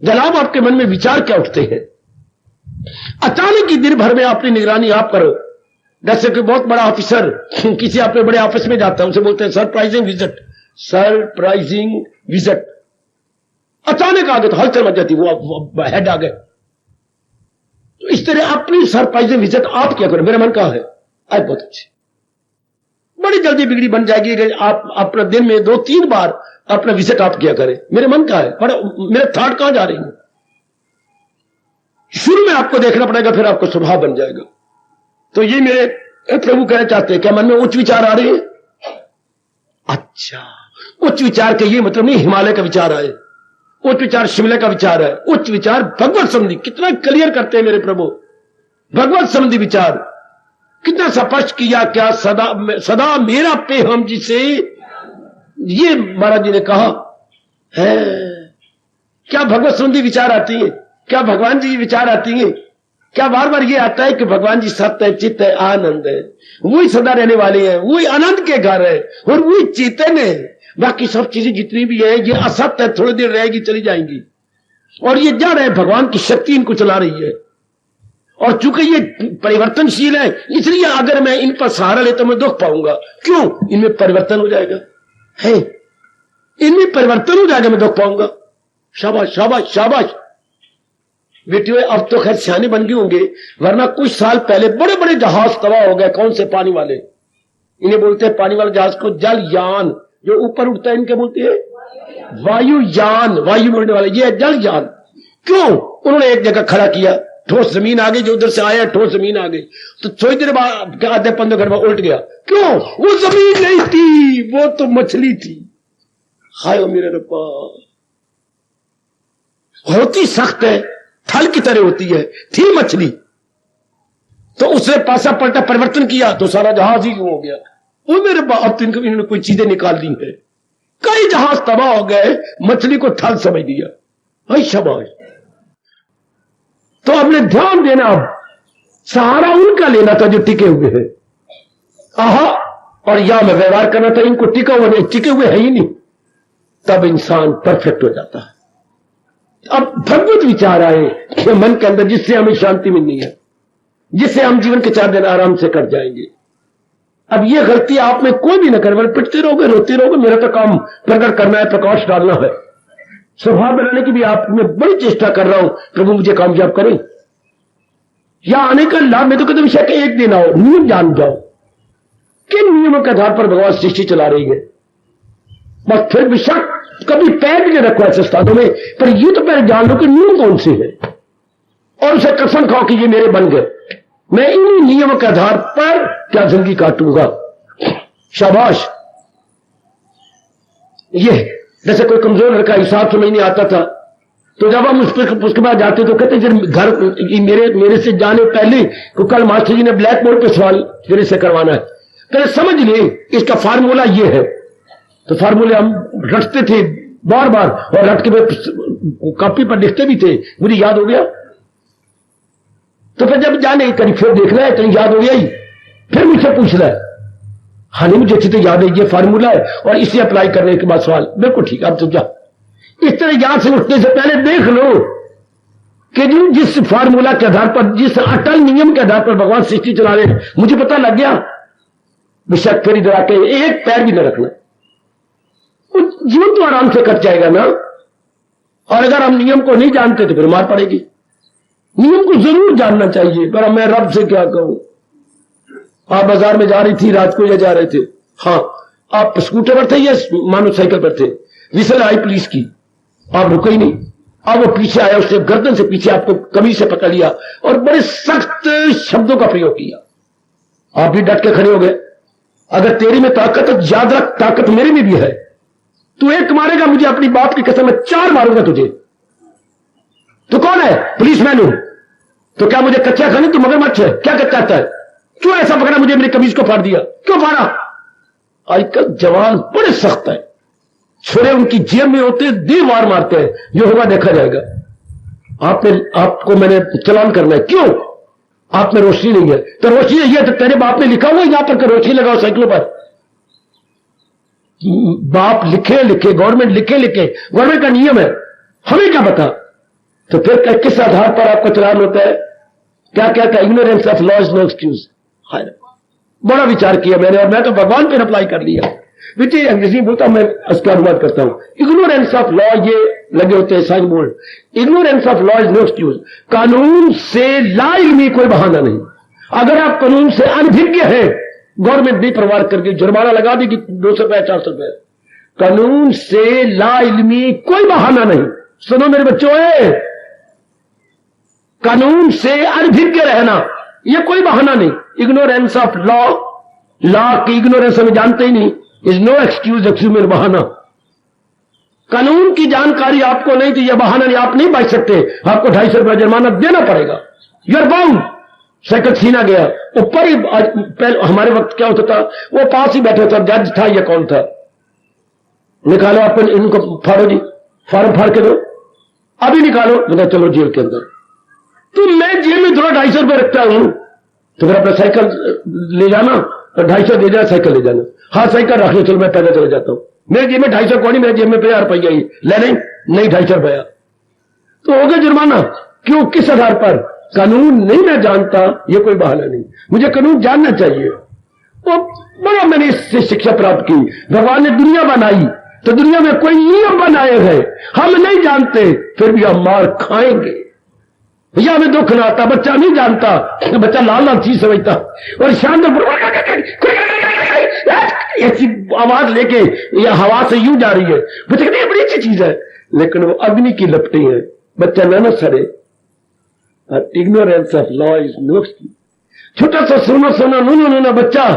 जनाब आपके मन में विचार क्या उठते हैं? अचानक ही दिन भर में अपनी निगरानी आप करो। जैसे कि बहुत बड़ा ऑफिसर किसी अपने बड़े ऑफिस में जाता है, उसे बोलते हैं सरप्राइजिंग विजिट, सरप्राइजिंग विजिट। अचानक आ गए तो हलचल मच जाती, वो हेड आ गए। तो इस तरह अपनी सरप्राइजिंग विजिट आप क्या करो? मेरा मन कहा है आज बहुत अच्छी, बड़ी जल्दी बिगड़ी बन जाएगी। आप अपना दिन में 2-3 बार अपना विजिट आप क्या करें, मेरे मन का है, बड़ा मेरे थॉट कहां जा रही है। शुरू में आपको देखना पड़ेगा, फिर आपको स्वभाव बन जाएगा। तो ये मेरे प्रभु कहना चाहते हैं, क्या मन में उच्च विचार आ रहे हैं? अच्छा, उच्च विचार का ये मतलब नहीं हिमालय का विचार आए, उच्च विचार शिमला का विचार है, उच्च विचार भगवत संबंधी। कितना क्लियर करते हैं मेरे प्रभु, भगवत संबंधी विचार कितना स्पष्ट किया। क्या सदा मेरा पे हम जिसे, ये महाराज जी ने कहा है। क्या भगवत संबंधी विचार आती है? क्या भगवान जी विचार आती है? क्या बार बार ये आता है कि भगवान जी सत्य है, चित्त है, आनंद है, वही सदा रहने वाले हैं, वही आनंद के घर है और वही चेतन है। बाकी सब चीजें जितनी भी है ये असत्य है, थोड़ी देर रहेगी चली जाएंगी, और ये जा रहे भगवान की शक्ति इनको चला रही है। और चूंकि ये परिवर्तनशील है, इसलिए अगर मैं इन पर सहारा ले तो मैं दुख पाऊंगा। क्यों? इनमें परिवर्तन हो जाएगा, है इनमें परिवर्तन हो जाएगा, मैं दुख पाऊंगा। शाबाश शाबाश शाबाश बेटियों, अब तो खैर सियाने बन गए होंगे, वरना कुछ साल पहले बड़े बड़े जहाज तबाह हो गए। कौन से? पानी वाले। इन्हें बोलते हैं पानी वाले जहाज को जलयान, जो ऊपर उठता है इनके बोलते हैं वायुयान, वायु में उड़ने वाले, ये है जलयान। क्यों? उन्होंने एक जगह खड़ा किया, ठोस जमीन आ गई, जो उधर से आया ठोस जमीन आ गई, तो थोड़ी देर बाद आधे 15 घंटे बाद उल्ट गया। क्यों? वो जमीन नहीं थी, वो तो मछली थी। हाय मेरे रब्बा, होती सख्त है, थल की तरह होती है, थी मछली, तो उसने पासा पलटा परिवर्तन किया तो सारा जहाज ही हो गया। वो मेरे बाप, तो इन्होंने कोई चीजें निकाल दी है, कई जहाज तबाह हो गए, मछली को थल समझ दिया। भाई शाबाश। तो हमने ध्यान देना, सहारा उनका लेना था जो टिके हुए हैं। आहा, और या में व्यवहार करना था, इनको टिका हुआ नहीं, टिके हुए है ही नहीं, तब इंसान परफेक्ट हो जाता है। अब भगवत विचार आए कि मन के अंदर, जिससे हमें शांति मिलनी है, जिससे हम जीवन के 4 दिन आराम से कट जाएंगे। अब ये गलती आप में कोई भी ना करे, पिटते रहोगे, रोते रहोगे, मेरा तो काम प्रकट करना है, प्रकाश डालना है, स्वभाव बनाने की भी आप में बड़ी चेष्टा कर रहा हूं, प्रभु मुझे कामयाब करें। या आने का लाभ में तो कहते विषय के एक दिन आओ, नियम जान जाओ, किन नियमों के आधार पर भगवान सृष्टि चला रही है। बस फिर विषय कभी पैर भी नहीं रखो ऐसे स्थानों में, पर ये तो पहले जान लो कि नियम कौन से है, और उसे कसम खाओ कि ये मेरे बन गए, मैं इन्हीं नियमों के आधार पर क्या जिंदगी काटूंगा। शाबाश। ये जैसे कोई कमजोर लड़का हिसाब समझ नहीं आता था, तो जब हम उसके बाद जाते तो कहते घर मेरे से जाने पहले कल मास्टर जी ने ब्लैक बोर्ड पे सवाल मेरे से करवाना है, कहते समझ लिए इसका फार्मूला ये है। तो फार्मूले हम रटते थे बार बार, और रट के कॉपी पर लिखते भी थे, मुझे याद हो गया। तो फिर जब जाने कहीं फिर देख रहा है तो याद हो गया ही, फिर मुझसे पूछ रहा है, हाँ नहीं मुझे अच्छी तो याद है ये फार्मूला है और इसे अप्लाई करने के बाद सवाल, बिल्कुल ठीक, अब तो जा। इस तरह याद से उठने से पहले देख लो कि जिस फार्मूला के आधार पर, जिस अटल नियम के आधार पर भगवान सृष्टि चला रहे, मुझे पता लग गया, बेशक फिर इधर आके एक पैर भी न रखना, जीवन तो आराम से कट जाएगा ना। और अगर हम नियम को नहीं जानते तो फिर मार पड़ेगी। नियम को जरूर जानना चाहिए। पर मैं रब से क्या कहूं, आप बाजार में जा रही थी रात को या जा रहे थे, हाँ आप स्कूटर पर थे या मोटरसाइकिल पर थे, विसल आई पुलिस की, आप रुके ही नहीं, अब वो पीछे आया, उसने गर्दन से पीछे आपको कमीज से पकड़ लिया और बड़े सख्त शब्दों का प्रयोग किया, आप भी डट के खड़े हो गए। अगर तेरी में ताकत है याद रख, ताकत मेरे में भी है, तू एक मारेगा मुझे अपनी बाप की कसम, मैं 4 मारूंगा तुझे। तू कौन है? पुलिसमैन हूं। तो क्या मुझे कच्चा खाने, तू मगरमच्छ है क्या? चाहता है? क्यों ऐसा पकड़ा, मुझे मेरी कमीज को फाड़ दिया, क्यों फाड़ा? आजकल जवान बड़े सख्त है, छोरे उनकी जेब में होते, दे वार मारते हैं, जो होगा देखा जाएगा। आपको मैंने चलान करना है, क्यों? आप में रोशनी नहीं है, तो रोशनी नहीं है तो तेरे बाप ने लिखा हुआ यहां पर रोशनी लगाओ साइकिलों पर। बाप लिखे गवर्नमेंट लिखे, गवर्नमेंट का नियम है, हमें क्या पता? तो फिर किस आधार पर आपका चलान होता है? क्या कहता है? Ignorance of law is no excuse. बड़ा विचार किया मैंने, और मैं तो भगवान पर अप्लाई कर लिया। बेटे अंग्रेजी बोलता हूं, मैं इसका अनुवाद करता हूं। इग्नोरेंस ऑफ लॉ, ये लगे होते हैं sign board, ignorance of law is no excuse. कानून से लाइल्मी कोई बहाना नहीं। अगर आप कानून से अनभिज्ञ हैं, गवर्नमेंट भी परवाह करके जुर्माना लगा देगी 200 रुपए 400 रुपए। कानून से लाइल्मी कोई बहाना नहीं। सुनो मेरे बच्चों, कानून से अनभिज्ञ रहना यह कोई बहाना नहीं। इग्नोरेंस ऑफ लॉ की इग्नोरेंस हमें जानते ही नहीं, इज नो एक्सक्यूज, एक्सक्यूज में बहाना। कानून की जानकारी आपको नहीं थी, यह बहाना नहीं, आप नहीं बच सकते, आपको 250 रुपया जुर्माना देना पड़ेगा, यू आर बाउंड। साइकिल छीना गया, ऊपर ही पहले हमारे वक्त क्या होता था, वो पास ही बैठा था, जज था या कौन था, निकालो अपन इनको, फाड़ो जी, फार्म फाड़ के दो, अभी निकालो, बोला चलो जेल के अंदर। तो मैं जेल में थोड़ा 250 रुपये रखता हूं, तो फिर अपना साइकिल ले जाना और 250 दे जाना, साइकिल ले जाना। हाँ साइकिल रख लो, चलो मैं पैदल चले जाता हूं, मेरे जेब में 250 कौन, मेरे जेब में 50 रुपया ही ले, नहीं 250 रुपया, तो हो गया जुर्माना। क्यों? किस आधार पर? कानून नहीं मैं जानता, ये कोई बहाना नहीं, मुझे कानून जानना चाहिए। तो बड़ा मैंने इससे शिक्षा प्राप्त की। भगवान ने दुनिया बनाई तो दुनिया में कोई नियम बनाए हैं, हम नहीं जानते, फिर भी हम मार खाएंगे। भैया हमें दुख ना आता, बच्चा नहीं जानता, बच्चा लाल लाल चीज समझता, और शानदार ऐसी आवाज लेके या हवा से यूं जा रही है, बच्चे कहते बड़ी अच्छी चीज है, लेकिन वो अग्नि की लपटें हैं, बच्चा न सड़े। Ignorance of law is no excuse. छोटा सा सोना नूना बच्चा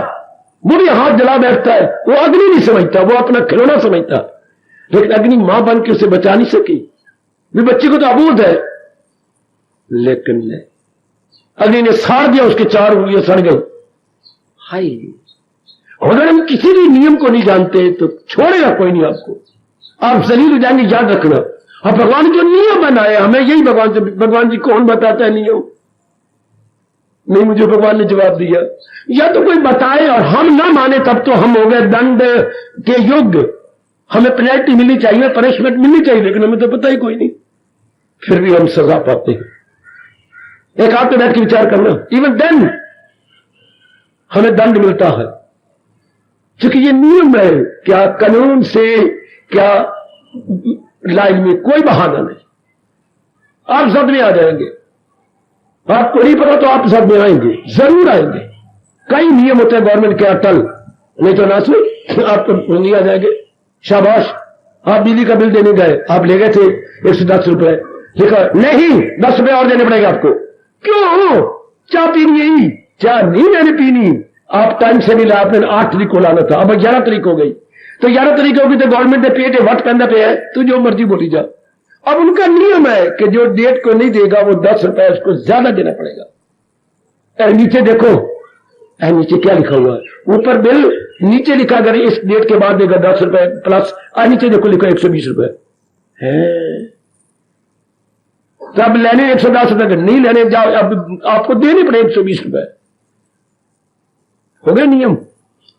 वो भी हाथ जला बैठता है, वो अग्नि नहीं समझता, वो अपना खिलौना समझता, लेकिन अग्नि मां बन के उसे बचा नहीं सकी। भी बच्चे को तो अबोध है, लेकिन अग्नि ने साड़ दिया, उसके 4 उंगलियां सड़ गई। हाय, अगर हम किसी भी नियम को नहीं जानते तो छोड़ेगा कोई नहीं आपको, आप जलील हो जाएंगे, याद रखना। अब भगवान जो नियम बनाए, हमें यही भगवान जी कौन बताता है नियम? नहीं, मुझे भगवान ने जवाब दिया। या तो कोई बताए और हम ना माने, तब तो हम हो गए दंड के योग्य, हमें पेनल्टी मिलनी चाहिए, पनिशमेंट मिलनी चाहिए, लेकिन हमें तो पता ही कोई नहीं, फिर भी हम सजा पाते हैं। एक आप पे बैठ के विचार करना, इवन देन हमें दंड मिलता है। क्योंकि ये नियम है, क्या कानून से क्या लाइन में कोई बहाना नहीं, आप सब में आ जाएंगे। आपको नहीं पता तो आप सब में आएंगे, जरूर आएंगे। कई नियम होते हैं गवर्नमेंट के अटल, नहीं तो ना सुन आप तो नहीं आ जाएंगे। शाबाश, आप बिजली का बिल देने गए, आप ले गए थे 110 रुपए, लिखा नहीं 10 रुपए और देने पड़ेगा आपको। क्यों? चाय पीनी है, चाय नहीं मैंने पीनी, आप टाइम से नहीं ला, आपने 8 तारीख को लाना था, अब 11 तारीख हो गई, तो 11 तारीख होगी तो गवर्नमेंट ने पेट है, वट कहना पे है, तू जो मर्जी बोली जा। अब उनका नियम है कि जो डेट को नहीं देगा वो 10 रुपए उसको ज्यादा देना पड़ेगा। नीचे देखो, नीचे क्या लिखा हुआ है, ऊपर बिल, नीचे लिखा अगर इस डेट के बाद देगा 10 रुपए प्लस, नीचे देखो लिखा 120 रुपए है। तो अब लेने 110 रुपए, नहीं लेने जाओ, अब आपको देने पड़े 120 रुपए। हो गए नियम।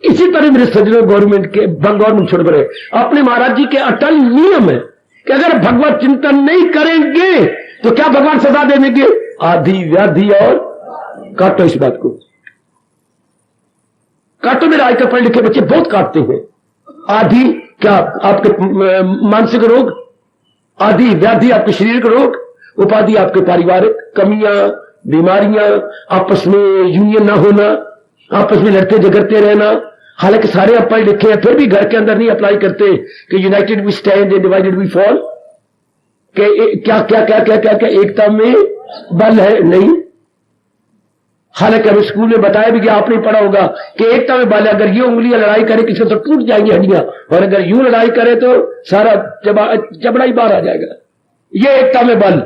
इसी तरह मेरे सज्जनों, गवर्नमेंट छोड़ पड़े, अपने महाराज जी के अटल नियम है कि अगर भगवत चिंतन नहीं करेंगे तो क्या भगवान सजा देंगे? आधी व्याधि और काटो इस बात को, काटो। मेरे आजकल पढ़े लिखे बच्चे बहुत काटते हैं। आधी क्या आपके मानसिक रोग, आधी व्याधि आपके शरीर का रोग, उपाधि आपके पारिवारिक कमियां, बीमारियां, आपस में यूनियन ना होना, आपस में लड़ते झगड़ते रहना। हालांकि सारे आप पढ़े लिखे हैं फिर भी घर के अंदर नहीं अप्लाई करते कि united we stand and divided we fall, कि क्या क्या क्या क्या क्या क्या एकता में बल है, नहीं। हालांकि हमें स्कूल में बताया भी कि आपने पढ़ा होगा कि एकता में बल है, अगर ये उंगलियां लड़ाई करे किसी तो टूट जाएंगी हड्डियां, और अगर यूं लड़ाई करे तो सारा जबड़ा ही बाहर आ जाएगा। ये एकता में बल।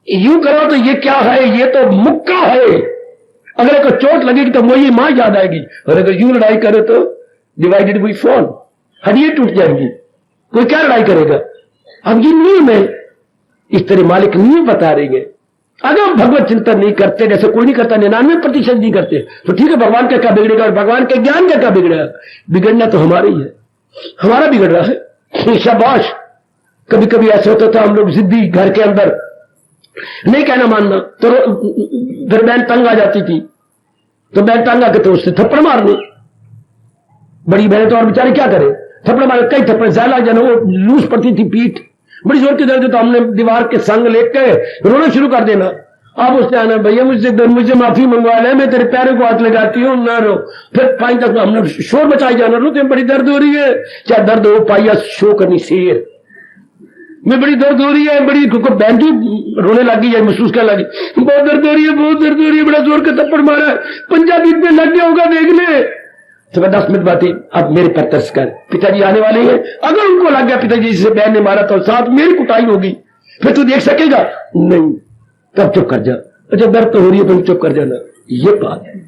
यूं करो तो ये क्या है, ये तो मुक्का है, अगर को चोट लगेगी तो वही मां याद आएगी, और अगर यूं लड़ाई करे तो डिवाइडेड वी फॉल, हड्डियां टूट जाएंगी, कोई क्या लड़ाई करेगा। अब ये नियम है, इस तरह मालिक नियम बता रही है। अगर हम भगवत चिंतन नहीं करते, जैसे कोई नहीं करता, 99% नहीं करते, तो ठीक है, भगवान का क्या बिगड़ेगा और भगवान के ज्ञान का क्या बिगड़ेगा? बिगड़ना तो हमारा ही है, हमारा बिगड़ रहा है। शाबाश। कभी कभी ऐसा होता था, हम लोग जिद्दी घर के अंदर नहीं कहना मानना, तो फिर बहन तंग आ जाती थी, तो बहन तंग आके तो उससे थप्पड़ मारने। बड़ी बहन तो और बेचारे क्या करे, थप्पड़ मारे, कई थप्पड़ ज्यादा जन वो लूज पड़ती थी पीठ, बड़ी जोर की दर्द, तो हमने दीवार के संग लेके रोना शुरू कर देना। अब उसने आना, भैया मुझसे माफी मंगवा ले, मैं तेरे पैरों को हाथ लगाती हूँ, ना रो। फिर 5 तक हमने शोर मचाई जाना, रो बड़ी दर्द हो रही है, चाहे दर्द हो पाइया शो करनी शेर में, बड़ी दर्द हो रही है, बड़ी बहन जी रोने लगी जाए, महसूस करने लगी, बहुत दर्द हो रही है, बहुत दर्द हो रही है, बड़ा जोर का थप्पड़ मारा है, पंजाबी में लग गया होगा देखने। तो 10 मिनट बात, अब मेरे पर तरस कर, पिताजी आने वाले हैं, अगर उनको लग गया पिताजी जिसे बहन ने मारा तो साथ मेरी कुटाई होगी, फिर तू देख सकेगा नहीं, तब चुप कर जा। अच्छा दर्द तो हो रही है, तुम चुप कर जाना, ये बात है।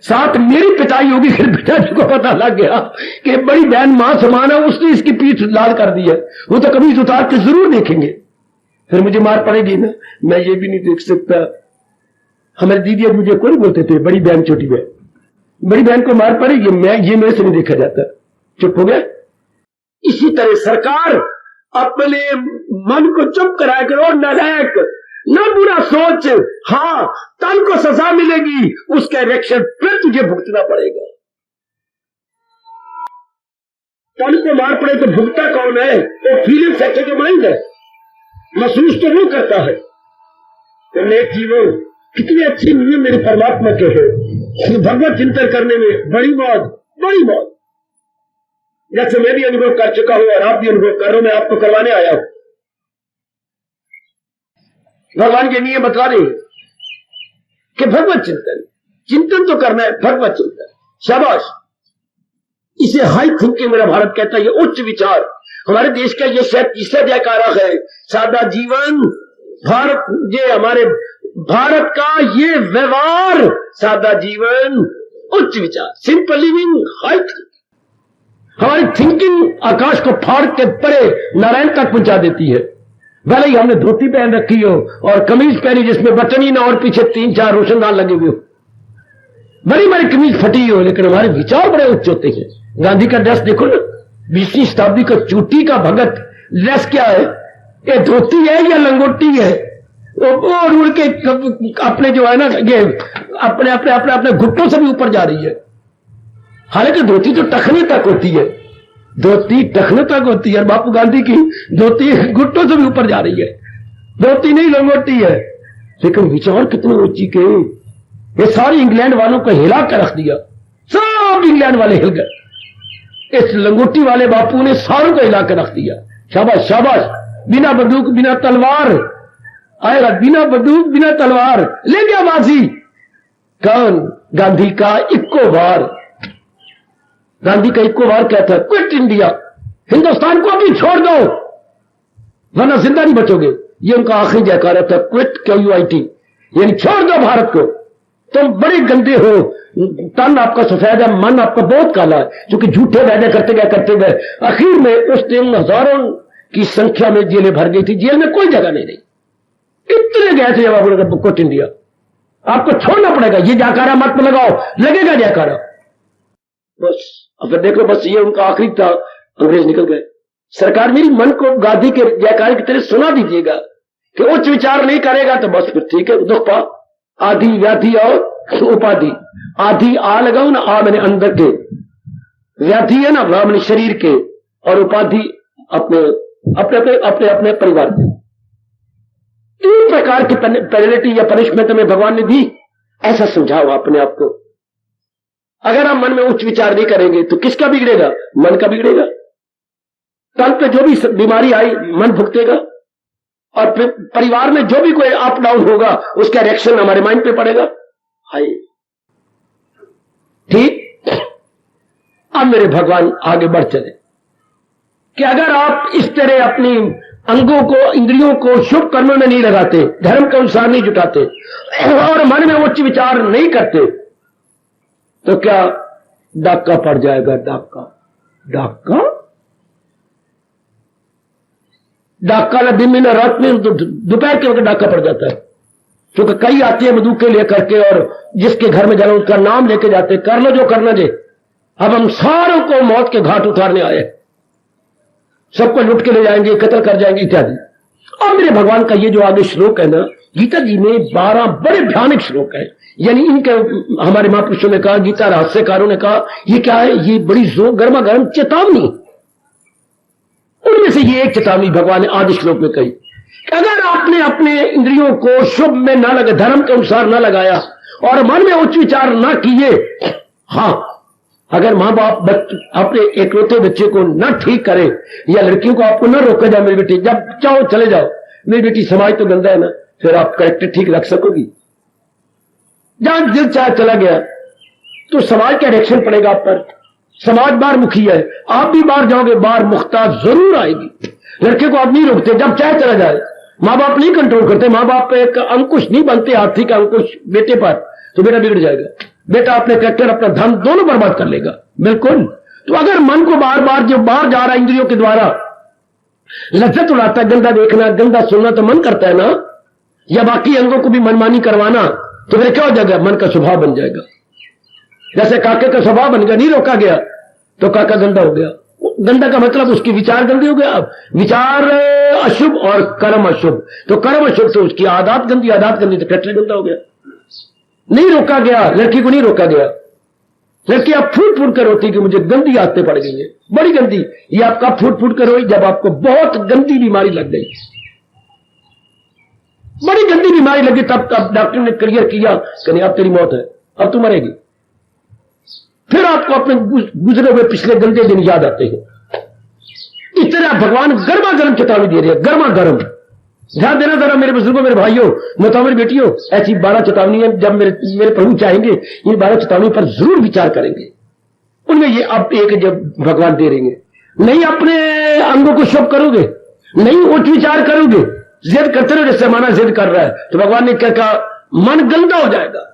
साथ मेरी पिटाई होगी, फिर पिताजी को पता लग गया कि बड़ी बहन मां समान है, उसने इसकी पीठ लाल कर दी है, वो तो कभी उतार के जरूर देखेंगे, फिर मुझे मार पड़ेगी ना, मैं ये भी नहीं देख सकता। हमारे दीदी अब मुझे कोई बोलते थे, बड़ी बहन छोटी बहन, बड़ी बहन को मार पड़ेगी, मैं ये मेरे से नहीं देखा जाता, चुप हो गया। इसी तरह सरकार अपने मन को चुप कराया करो, नालायक ना बुरा सोच, हाँ तन को सजा मिलेगी, उसका रिएक्शन फिर तुझे भुगतना पड़ेगा। तन को मार पड़े तो भुगता कौन है? तो फीलिंग सेक्टर जो माइंड है, महसूस तो वो करता है। तो नेक जीवन कितनी अच्छी नियम मेरे परमात्मा के है, भगवत चिंतन करने में बड़ी मौज, बड़ी मौज। जैसे मैं भी अनुभव कर चुका हूं और आप भी अनुभव कर रहे हो, मैं आपको करवाने आया हूं। भगवान के नियम बता रहे कि भगवत चिंतन, चिंतन तो करना है, भगवत चिंतन, शाबाश। इसे हाई थिंकिंग मेरा भारत कहता है, ये उच्च विचार। हमारे देश का ये शायद तीसरा जयकारा है, सादा जीवन भारत, ये हमारे भारत का ये व्यवहार, सादा जीवन, उच्च विचार, सिंपल लिविंग, हाई थिंकिंग। हमारी थिंकिंग आकाश को फाड़ के परे नारायण तक पहुंचा देती है। भले ही हमने धोती पहन रखी हो और कमीज पहनी जिसमें बटन ही ना और पीछे 3-4 रोशनदान लगे हुए हो, बड़ी बड़ी कमीज फटी हो, लेकिन हमारे विचार बड़े उच्च होते हैं। गांधी का ड्रेस देखो ना, 20वीं शताब्दी का चोटी का भगत ड्रेस क्या है? ये धोती है या लंगोटी है? वो उड़ के अपने जो है ना, ये अपने अपने अपने अपने घुटनों से भी ऊपर जा रही है। हालांकि धोती तो टखने तक होती है, धोती टखने तक होती है। बापू गांधी की धोती घुट्टों से भी ऊपर जा रही है, धोती नहीं लंगोटी है। लेकिन विचार कितने ऊंची के, ये सारी इंग्लैंड वालों को हिला कर रख दिया, सब इंग्लैंड वाले हिल गए। इस लंगोटी वाले बापू ने सारों को हिला कर रख दिया। शाबाश शाबाश, बिना बंदूक बिना तलवार आएगा, बिना बंदूक बिना तलवार ले गया बाजी। कौन? गांधी का इक्को बार, गांधी का इक्को बार क्या था? क्विट इंडिया, हिंदुस्तान को अभी छोड़ दो वरना जिंदा नहीं बचोगे। ये उनका आखिरी जयकारा था, क्विट QUIT, यानी छोड़ दो भारत को। तुम बड़े गंदे हो, तन आपका सफेद है, मन आपका बहुत काला है, क्योंकि झूठे वादे करते गए। आखिर में उस दिन हजारों की संख्या में जेलें भर गई थी, जेल में कोई जगह नहीं रही, इतने गए थे जब आप क्विट इंडिया। आपको छोड़ना पड़ेगा, ये जयकारा मत लगाओ, लगेगा जयकारा। बस अब देख लो, बस ये उनका आखिरी था, अंग्रेज निकल गए। सरकार मेरी मन को गांधी के जयकारे की तरह सुना दीजिएगा कि उच्च विचार नहीं करेगा तो बस फिर ठीक है, दुख पा। आदि व्याधि और उपाधि, आदि आ लगाओ ना, आ मैंने अंदर के, व्याधि है ना वह मैंने शरीर के, और उपाधि अपने अपने अपने अपने अपने परिवार के। तीन प्रकार की पेनल्टी या पनिशमेंट में भगवान ने दी, ऐसा समझाओ अपने आप को। अगर आप मन में उच्च विचार नहीं करेंगे तो किसका बिगड़ेगा? मन का बिगड़ेगा। तन पे जो भी बीमारी आई मन भुगतेगा, और फिर परिवार में जो भी कोई अप डाउन होगा उसका रिएक्शन हमारे माइंड पे पड़ेगा। हाय ठीक। अब मेरे भगवान आगे बढ़ चले कि अगर आप इस तरह अपनी अंगों को, इंद्रियों को शुभ कर्मों में नहीं लगाते, धर्म के अनुसार नहीं जुटाते और मन में उच्च विचार नहीं करते, तो क्या डाका पड़ जाएगा? डाका डाका डाका न दिन में न रात में, दोपहर के वक्त डाका पड़ जाता है। क्योंकि कई आते हैं बंदूकें लेकर के और जिसके घर में जाना उसका नाम लेके जाते, कर लो जो करना जे। अब हम सारों को मौत के घाट उतारने आए, सबको लुट के ले जाएंगे, कत्ल कर जाएंगे इत्यादि। और मेरे भगवान का ये जो आगे श्लोक है ना, गीता जी में 12 बड़े भयानक श्लोक है। यानी इनके हमारे महापुरुषों ने कहा, गीता रहस्यकारों ने कहा, ये क्या है? ये बड़ी जोर गर्मा गर्म चेतावनी। उनमें से ये एक चेतावनी भगवान ने आदि श्लोक में कही कि अगर आपने अपने इंद्रियों को शुभ में ना लगा, धर्म के अनुसार ना लगाया और मन में उच्च विचार ना किए, हाँ, अगर मां बाप अपने एकलौते बच्चे को ना ठीक करे या लड़कियों को आपको ना रोका जाए, मेरी बेटी जब चाहो चले जाओ, मेरी बेटी समाज तो गंदा है ना, फिर आप कैरेक्टर ठीक रख सकोगी। जहां दिल चाहे चला गया तो समाज का रिएक्शन पड़ेगा आप पर। समाज बाहर मुखी है, आप भी बाहर जाओगे, बाहर मुख्तार जरूर आएगी। लड़के को आप नहीं रोकते, जब चाहे चला जाए। माँ बाप नहीं कंट्रोल करते, माँ बाप पे एक अंकुश नहीं बनते, हाथी का अंकुश बेटे पर, तो बेटा बिगड़ जाएगा। बेटा अपने कैरेक्टर, अपना धन दोनों बर्बाद कर लेगा। बिल्कुल। तो अगर मन को बार बार जो बाहर जा रहा है इंद्रियों के द्वारा लज्जत उड़ाता है, गंदा देखना, गंदा सुनना तो मन करता है ना, या बाकी अंगों को भी मनमानी करवाना, तो फिर क्या हो जाएगा? मन का स्वभाव बन जाएगा। जैसे काके का स्वभाव बन गया, नहीं रोका गया तो काका गंदा हो गया। गंदा का मतलब उसके विचार गंदे हो गए। अब विचार अशुभ और कर्म अशुभ, तो कर्म अशुभ तो उसकी आदत गंदी, आदत गंदी तो कैरेक्टर गंदा हो गया। नहीं रोका गया, लड़की को नहीं रोका गया, लड़की आप फूट फूट कर रोती कि मुझे गंदी आदतें पड़ गई है, बड़ी गंदी। ये आपका फूट फूट कर रोई जब आपको बहुत गंदी बीमारी लग गई, बड़ी गंदी बीमारी लगी, तब डॉक्टर ने क्लियर किया कि नहीं अब तेरी मौत है, अब तू मरेगी। फिर आपको अपने गुजरे हुए पिछले गंदे दिन याद आते हैं। इस तरह भगवान गर्मा गर्म चेतावनी दे रहे हैं, गर्मा गर्म। ध्यान देना जरा मेरे बुजुर्गों, मेरे भाइयों, माताओं, मेरी बेटियों, ऐसी 12 चेतावनी है। जब मेरे प्रभु चाहेंगे इन 12 चेतावनी पर जरूर विचार करेंगे। उनमें ये अब एक जब भगवान दे रहेंगे, नहीं अपने अंगों को शुभ करोगे, नहीं उच्च विचार करोगे, जिद करते रहो जैसे माना जिद कर रहा है, तो भगवान ने क्या कहा? मन गंदा हो जाएगा।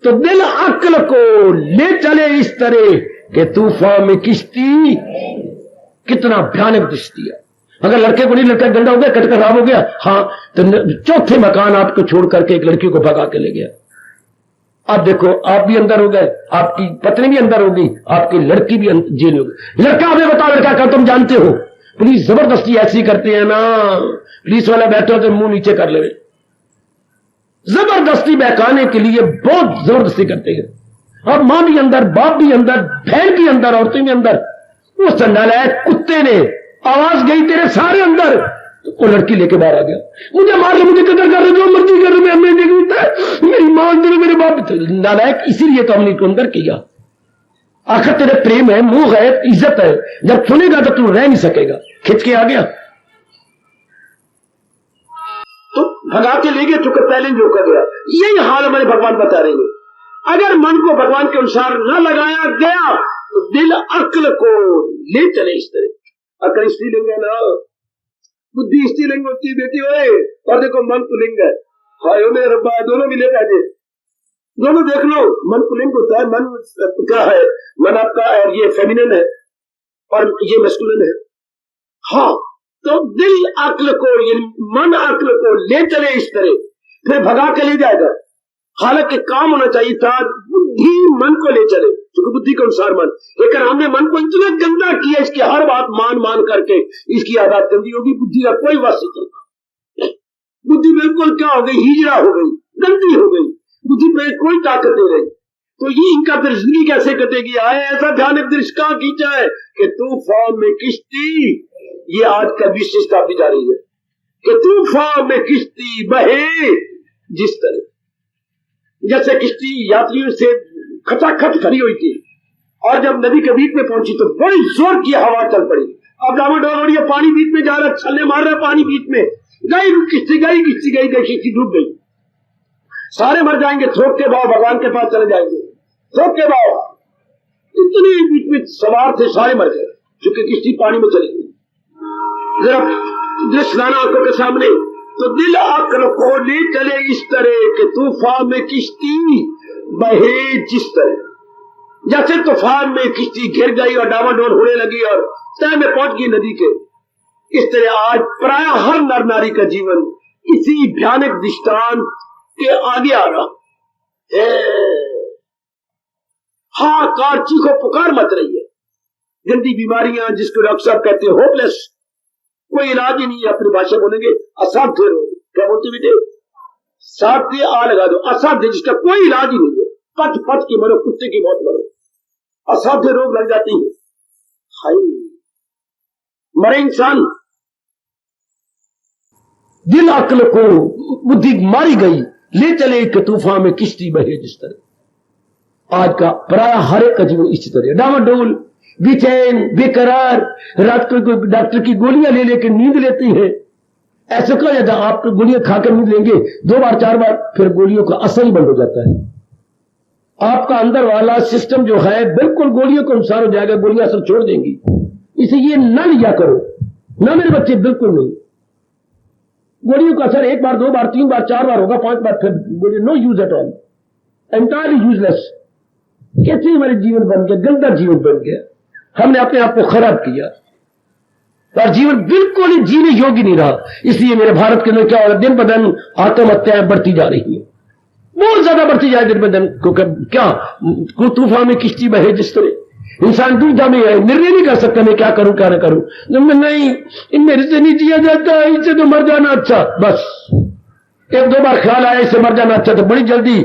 तो दिल अक्ल को ले चले इस तरह कि तूफान में किश्ती। कितना भयानक दृष्टि है। अगर लड़के को नहीं, लड़का गंदा हो गया, कट खराब हो गया, हाँ, तो चौथे मकान आपको छोड़ करके एक लड़की को भगा के ले गया। अब देखो, आप भी अंदर हो गए, आपकी पत्नी भी अंदर होगी, आपकी लड़की भी जेल होगी। लड़का हमें बताओ, लड़का का तुम जानते हो, पुलिस जबरदस्ती ऐसी करते हैं ना, पुलिस वाला बैठो तो मुंह नीचे कर ले, जबरदस्ती बहकाने के लिए बहुत जबरदस्ती करते हैं। अब मां भी अंदर, बाप भी अंदर, बहन भी अंदर, औरतें भी अंदर। उस नालायक कुत्ते ने आवाज गई तेरे सारे अंदर, वो लड़की लेके बाहर आ गया। मुझे मार लो, मुझे कदर कर लो, जो मर्जी कर लो, मेरी मां अंदर, मेरे बाप। नालायक इसीलिए तो हमने इसको अंदर किया। आखिर तेरे प्रेम है, मोह है, इज्जत है, जब सुनेगा तो तू रह नहीं सकेगा। खिंच के आ गया तो भगा के ले गए, चुके पहले जो कर गया। यही हाल हमारे भगवान बता रहे हैं। अगर मन को भगवान के अनुसार न लगाया गया तो दिल अक्ल को ले चले इस तरह। अक्ल स्त्रीलिंग है ना, बुद्धि स्त्रीलिंग होती है बेटी ओए, और देखो मन पुलिंग है। हाय मेरे रब्बा, दोनों मिले पैदे, दोनों देख लो। मन पुलिंग होता है, मन क्या है, मन आपका और ये फेमिनिन है और ये मैस्कुलिन है। हाँ, तो दिल अक्ल को, ये मन अक्ल को ले चले इस तरह, फिर भगा के ले जाएगा। हालांकि काम होना चाहिए था, बुद्धि मन को ले चले, क्योंकि बुद्धि के अनुसार मन। लेकिन हमने मन को इतना गंदा किया, इसकी हर बात मान मान करके इसकी आदत गंदी होगी। बुद्धि का कोई वास नहीं चलता। बुद्धि बिल्कुल क्या हो गई, हिजड़ा हो गई, गंदी हो गई, बुद्धि पे कोई ताकत नहीं रही। तो ये इनका फिर जिंदगी कैसे कटेगी? आए ऐसा ध्यान दृश्य कहां खींचा है कि तूफान में किश्ती, ये आज का विशेषता भी जा रही है कि तूफान में किश्ती बहे जिस तरह, जैसे किश्ती यात्रियों से खचाखच खड़ी हुई थी और जब नदी के बीच में पहुंची तो बड़ी जोर की हवा चल पड़ी। अब डामाडोल हो रही है, पानी बीच में जा रहा है, छल्ले मार रहा है पानी बीच में, गई किश्ती, गई किश्ती, गई किश्ती, डूब गई। सारे मर जाएंगे, थोक के भाव भगवान के पास चले जाएंगे, थोक के भाव। इतने बीच में सवार थे, सारे मर गए क्योंकि किश्ती पानी में चली गई। जरा दृश्य लाना आंखों के सामने, तो दिल अक्ल को ले चले इस तरह कि तूफान में किश्ती बहे जिस तरह। जैसे तूफान में किश्ती गिर गई और डामाडोल होने लगी और तह में पहुंच गई नदी के, इस तरह आज प्राय हर नर नारी का जीवन इसी भयानक दृष्टांत के आगे आ रहा है। हाहाकार, चीखो पुकार मच रही है। गंदी बीमारियां जिसको डॉक्टर साहब कहते हैं होपलेस, कोई इलाज ही नहीं है। अपनी भाषा बोलेंगे असाध्य रोग, क्या बोलते बेटे? साध्य आ लगा दो, असाध्य जिसका कोई इलाज ही नहीं है। पच पच की मरो, कुत्ते की मौत मरो, असाध्य रोग लग जाती है। हाय मरे इंसान। दिल अक्ल को बुद्धि मारी गई, ले चले एक तूफान में किश्ती बहे जिस तरह। आज का प्राय हर एक का जीवन इसी तरह, डामाडोल, बेचैन, बेकरार, रात को डॉक्टर की गोलियां ले लेकर नींद लेती है। ऐसा कहा जाता है आप गोलियां खाकर नींद लेंगे 2 बार 4 बार, फिर गोलियों का असर ही बंद हो जाता है। आपका अंदर वाला सिस्टम जो है बिल्कुल गोलियों के अनुसार हो जाएगा, गोलियां असर छोड़ देंगी। इसे ये न लिया करो ना मेरे बच्चे, बिल्कुल नहीं। गोलियों का असर 1 बार 2 बार 3 बार 4 बार होगा, 5 बार फिर गोली no use at all, entirely useless. कैसे हमारे जीवन बन गया, गंदा जीवन बन गया। हमने अपने आप को खराब किया और जीवन बिल्कुल ही जीने योग्य नहीं रहा। इसलिए मेरे भारत के अंदर क्या हो रहा है, दिन ब दिन आत्महत्याएं बढ़ती जा रही है, बहुत ज्यादा बढ़ती जाए दिन ब दिन। क्या तूफान में किश्ती बहे जिस तरह, इंसान दुविधा में है, निर्णय नहीं कर सकता मैं क्या करूं क्या ना करूं। नहीं, मेरे से नहीं जिया जाता, इससे तो मर जाना अच्छा। बस 1-2 बार ख्याल आया इससे मर जाना अच्छा, तो बड़ी जल्दी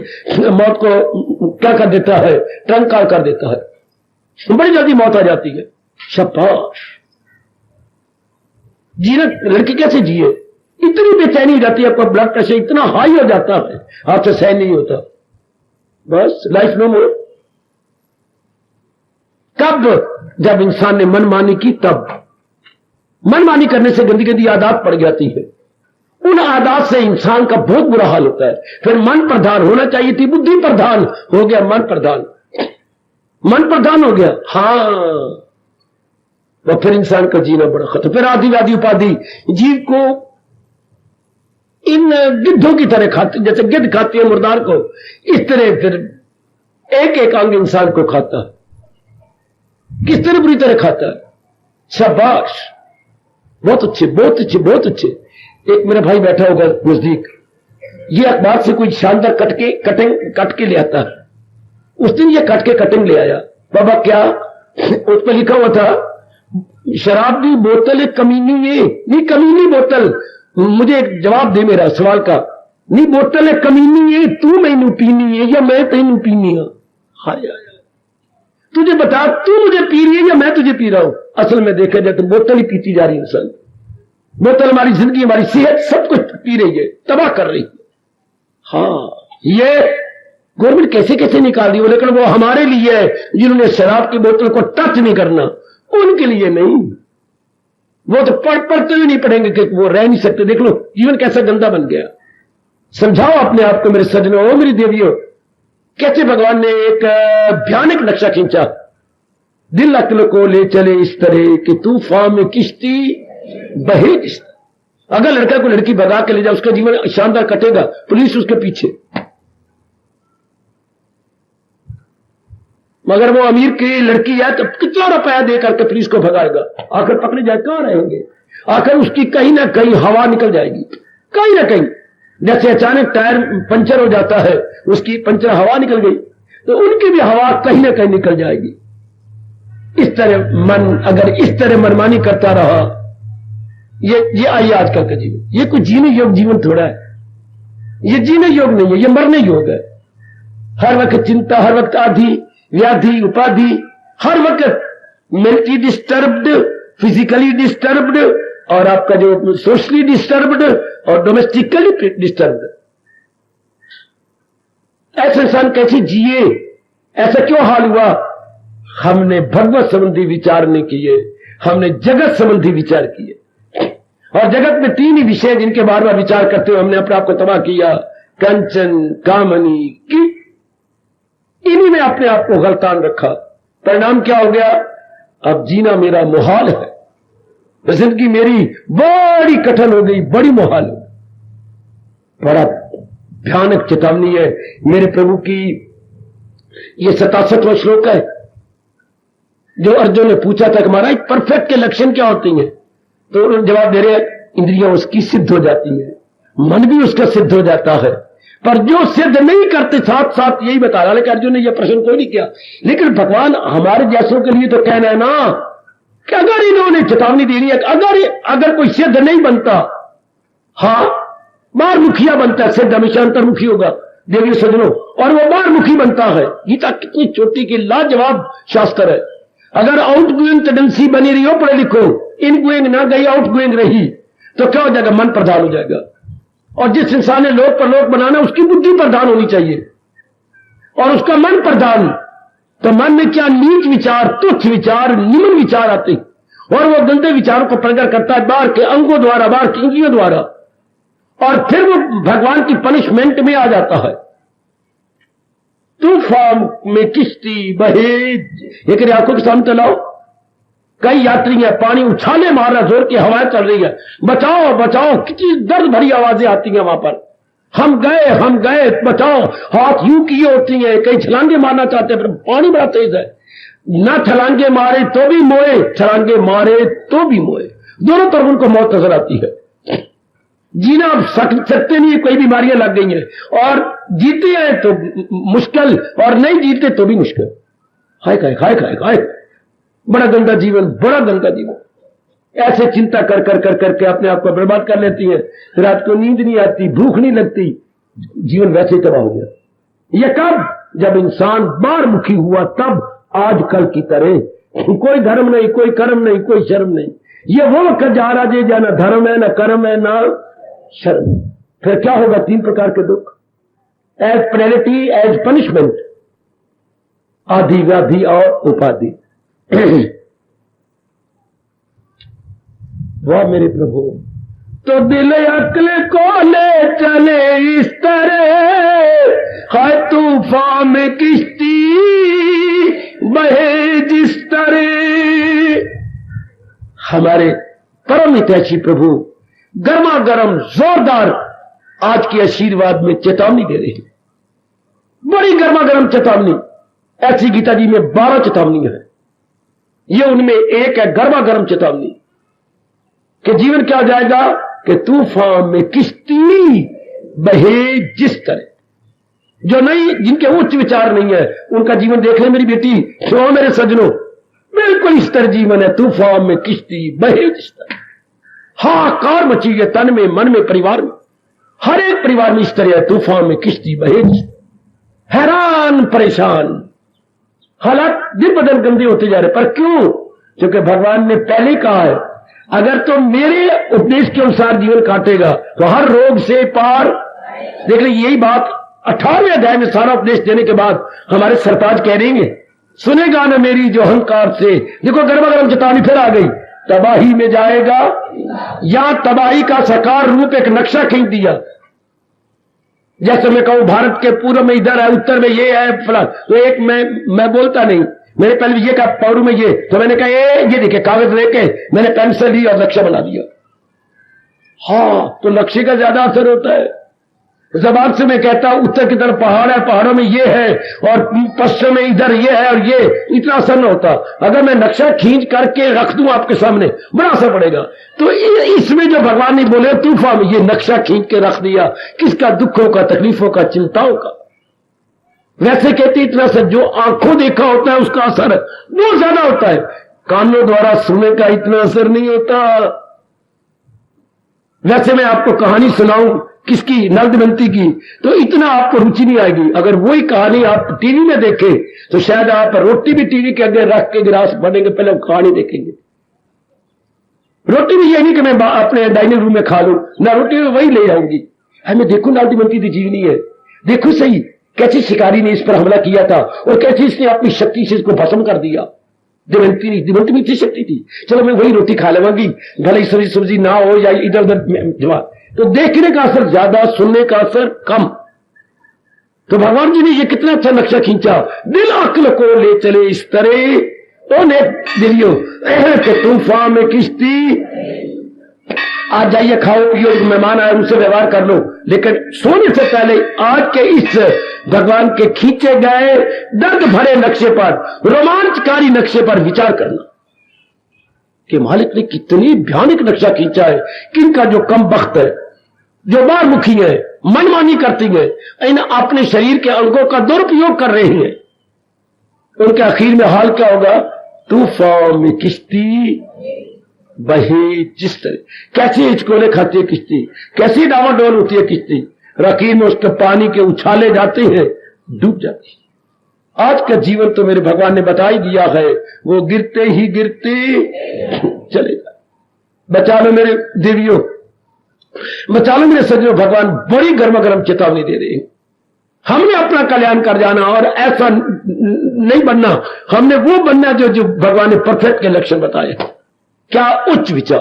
मौत को क्या कर देता है, टंकार कर देता है, बड़ी जल्दी मौत आ जाती है। शाबाश। जीना, लड़की कैसे जिए? इतनी बेचैनी हो जाती है, आपका ब्लड प्रेशर इतना हाई हो जाता है, आपसे सहन नहीं होता, बस लाइफ नो मोर। कब? जब इंसान ने मनमानी की, तब मनमानी करने से गंदी गंदी आदत पड़ जाती है। उन आदत से इंसान का बहुत बुरा हाल होता है। फिर मन प्रधान होना चाहिए थी, बुद्धि प्रधान हो गया, मन प्रधान, मन प्रधान हो गया। हाँ, तो फिर इंसान का जीना बड़ा खतरा। फिर आदिवादी उपाधि जीव को इन गिद्धों की तरह खाते, जैसे गिद्ध खाती है मुर्दार को, इस तरह फिर एक एक अंग इंसान को खाता है। किस तरह बुरी तरह खाता है। शाबाश, बहुत अच्छे, बहुत अच्छे, बहुत अच्छे। एक मेरा भाई बैठा होगा नजदीक, ये अखबार से कोई शानदार कट के ले आता है। उस दिन ये कट के कटिंग ले आया। बाबा क्या? उस पर लिखा हुआ था, शराब की बोतल एक कमीनी है। नहीं, कमीनी बोतल। मुझे एक जवाब दे मेरा सवाल का। नहीं, बोतल एक कमीनी है, तू मैनू पीनी है या मैं तेनू पीनी है? हाय हाय, तुझे बता, तू मुझे पी रही है या मैं तुझे पी रहा हूं? असल में देखा जाए तो बोतल ही पीती जा रही है इंसान। बोतल हमारी जिंदगी, हमारी सेहत, सब कुछ पी रही है, तबाह कर रही है। हाँ, ये गवर्नमेंट कैसे कैसे निकाल रही है, लेकिन वो हमारे लिए है जिन्होंने शराब की बोतल को टच नहीं करना, उनके लिए नहीं। वो तो पढ़ते हुए नहीं पढ़ेंगे कि वो रह नहीं सकते। देख लो जीवन कैसा गंदा बन गया। समझाओ अपने आप को मेरे सज्जनों, ओ मेरी देवियों, कैसे भगवान ने एक भयानक नक्शा खींचा। दिल अक्ल को ले चले इस तरह कि तूफान में किश्ती बहे जिस तरह। अगर लड़का को लड़की भगा के ले जाए, उसका जीवन शानदार कटेगा, पुलिस उसके पीछे। मगर वो अमीर की लड़की है तो कितना रुपया दे करके पुलिस को भगाएगा, आखिर पकड़े जाए कहां रहेंगे? आखिर उसकी कहीं ना कहीं हवा निकल जाएगी, कहीं ना कहीं। जैसे अचानक टायर पंचर हो जाता है, उसकी पंचर हवा निकल गई, तो उनकी भी हवा कहीं ना कहीं निकल जाएगी। इस तरह मन अगर इस तरह मनमानी करता रहा, ये आइए आजकल का जीवन, ये कोई जीने योग जीवन थोड़ा है, ये जीने योग नहीं है, ये मरने योग है। हर वक्त चिंता, हर वक्त आधी व्याधि उपाधि, हर वक्त मेंटली डिस्टर्ब्ड, फिजिकली डिस्टर्ब्ड, और आपका जो सोशली डिस्टर्ब्ड और डोमेस्टिकली डिस्टर्ब्ड। ऐसे इंसान कैसे जिए? ऐसा क्यों हाल हुआ? हमने भगवत संबंधी विचार नहीं किए, हमने जगत संबंधी विचार किए। और जगत में तीन ही विषय जिनके बार बार विचार करते हुए हमने अपने आप को तबाह किया, कंचन, कामनी की, इन्हीं में अपने आप को गलतान रखा। परिणाम क्या हो गया? अब जीना मेरा मुहाल है, जिंदगी मेरी बड़ी कठिन हो गई, बड़ी मुहाल हो गई। बड़ा भयानक चेतावनी है मेरे प्रभु की। ये 67वां श्लोक है जो अर्जुन ने पूछा था कि महाराज परफेक्ट के लक्षण क्या होती हैं? तो उन्होंने जवाब दे रहे, इंद्रियां उसकी सिद्ध हो जाती है, मन भी उसका सिद्ध हो जाता है। पर जो सिद्ध नहीं करते, साथ साथ यही बता रहा। लेकिन अर्जुन ने यह प्रश्न कोई नहीं किया, लेकिन भगवान हमारे जैसों के लिए तो कहना है ना कि अगर इन्होंने चेतावनी दे रही है, अगर कोई सिद्ध नहीं बनता, हाँ बाहर मुखिया बनता है, सिद्ध हमेशा अंतर्मुखी होगा देवी सज्जनों, और वो बाहर मुखी बनता है। गीता कितनी छोटी की लाजवाब शास्त्र है। अगर आउट गोइंग टेंडेंसी बनी रही हो, पढ़े लिखो, इन गोइंग ना गई, आउट गोइंग रही, तो क्या हो जाएगा? मन प्रधान हो जाएगा। और जिस इंसान ने लोक पर लोक बनाना, उसकी बुद्धि प्रधान होनी चाहिए और उसका मन प्रधान। तो मन में क्या नीच विचार, तुच्छ विचार, निम्न विचार आते, और वो गंदे विचारों को प्रकट करता है बाहर के अंगों द्वारा, बाहर की इंद्रियों द्वारा, और फिर वो भगवान की पनिशमेंट में आ जाता है। तूफान में किश्ती बहे, एक आंखों के सामने लाओ, कई यात्री हैं, पानी उछाले मार रहा, जोर की हवाएं चल रही है, बचाओ बचाओ, कितनी दर्द भरी आवाजें आती हैं वहां पर, हम गए बचाओ, हाथ यूं किए होती हैं, कई छलांगे मारना चाहते हैं, पर पानी बड़ा तेज है, ना छलांगे मारे तो भी मोए, छलांगे मारे तो भी मोए, दोनों तरफ उनको मौत नजर आती है। जीना अब सकते नहीं, कोई बीमारियां लग गई हैं, और जीते हैं तो मुश्किल, और नहीं जीते तो भी मुश्किल। हाय खाए खाए खाए खाए, बड़ा गंदा जीवन, बड़ा गंदा जीवन। ऐसे चिंता कर कर कर करके अपने आप को बर्बाद कर लेती है, रात को नींद नहीं आती, भूख नहीं लगती, जीवन वैसे ही तबाह हो गया। यह कब? जब इंसान बाहरमुखी हुआ, तब आजकल की तरह कोई धर्म नहीं, कोई कर्म नहीं, कोई शर्म नहीं। ये वो वक्त जा रहा है जहां ना धर्म है, ना कर्म है, ना शर्म। फिर क्या होगा? तीन प्रकार के दुख, एज पेनल्टी, एज पनिशमेंट, आदि व्याधि और उपाधि। वाह मेरे प्रभु, तो दिल अक्ल को ले चले इस तरह, हाय तूफान में किश्ती बहे जिस तरह। हमारे परम हितैषी प्रभु गर्मा गर्म जोरदार आज के आशीर्वाद में चेतावनी दे रहे हैं, बड़ी गर्मा गर्म चेतावनी। ऐसी गीता जी में 12 चेतावनी है, ये उनमें एक है गर्मा गर्म चेतावनी कि जीवन क्या हो जाएगा कि तूफान में किश्ती बहे जिस तरह। जो नहीं, जिनके उच्च विचार नहीं है, उनका जीवन देख ले मेरी बेटी, सुनो मेरे सज्जनों, बिल्कुल इस तरह जीवन है, तूफान में किश्ती बहे जिस तरह। हाहाकार मची है तन में, मन में, परिवार में, हर एक परिवार में इस तरह है, तूफान में किश्ती बहे जिस तरह। हैरान परेशान, हालात दिन ब दिन गंदे होते जा रहे, पर क्यों? क्योंकि भगवान ने पहले कहा है अगर तो मेरे उपदेश के अनुसार जीवन काटेगा तो हर रोग से पार। देख लीजिए यही बात 18वें अध्याय में सारा उपदेश देने के बाद हमारे सरताज कह देंगे सुनेगा ना मेरी जो अहंकार से। देखो गर्मा गर्म चेतावनी फिर आ गई, तबाही में जाएगा। यहां तबाही का साकार रूप एक नक्शा खींच दिया। जैसे मैं कहूं भारत के पूर्व में इधर है, उत्तर में ये है फला, तो एक मैं बोलता नहीं, मैंने पहले ये कहा पौरू में ये, तो मैंने कहा ये देखिए कागज लेके मैंने पेंसिल ली और नक्शा बना दिया। हाँ, तो नक्शे का ज्यादा असर होता है। जबान से मैं कहता हूं उत्तर की तरफ पहाड़ है, पहाड़ों में ये है, और पश्चिम में इधर ये है और ये, इतना असर न होता। अगर मैं नक्शा खींच करके रख दूं आपके सामने बड़ा असर पड़ेगा। तो इसमें जो भगवान ने बोले तूफान में ये नक्शा खींच के रख दिया, किसका? दुखों का, तकलीफों का, चिंताओं का। वैसे कहते इतना असर जो आंखों देखा होता है उसका असर बहुत ज्यादा होता है, कानों द्वारा सुनने का इतना असर नहीं होता। वैसे मैं आपको कहानी सुनाऊं किसकी? नल दमयंती की, तो इतना आपको रुचि नहीं आएगी। अगर वही कहानी आप टीवी में देखें तो शायद आप रोटी भी टीवी के आगे रख के गिलास बढ़ेंगे, पहले कहानी देखेंगे। रोटी भी ये नहीं कि मैं अपने डाइनिंग रूम में खा लूं ना, रोटी में वही ले जाऊंगी। मैं देखूं नल दमयंती की जीवनी है, देखो सही कैसे शिकारी ने इस पर हमला किया था और कैसे इसने अपनी शक्ति से इसको भस्म कर दिया। दमयंती में इतनी शक्ति थी, चलो मैं वही रोटी खा लेवांगी, भले सब्जी ना हो या इधर उधर जवाब। तो देखने का असर ज्यादा, सुनने का असर कम। तो भगवान जी ने ये कितना अच्छा नक्शा खींचा, दिल अक्ल को ले चले इस तरह ओने दिलियो के तूफान में किश्ती। आज जाइए खाओ पियो, मेहमान आए उनसे व्यवहार कर लो, लेकिन सोने से पहले आज के इस भगवान के खींचे गए दर्द भरे नक्शे पर, रोमांचकारी नक्शे पर विचार करना कि मालिक ने कितनी भयानक नक्शा खींचा है। किनका जो कम बख्त है, जो बारमुखी है, मनमानी करती है, इन अपने शरीर के अंगों का दुरुपयोग कर रहे हैं, उनके आखिर में हाल क्या होगा? तूफान में किश्ती बहे जिस तरह, कैसे हिचकोले खाती है किश्ती, कैसी डावाडोल होती है किश्ती, रकीब में उसके पानी के उछाले जाते हैं, डूब जाती है। आज का जीवन तो मेरे भगवान ने बता ही दिया है, वो गिरते ही गिरते चलेगा। बचा लो मेरे देवियों, बचा लो मेरे सज्जनों, भगवान बड़ी गर्मा गर्म चेतावनी दे रहे हैं। हमने अपना कल्याण कर जाना और ऐसा नहीं बनना, हमने वो बनना जो भगवान ने परफेक्ट के लक्षण बताए। क्या? उच्च विचार।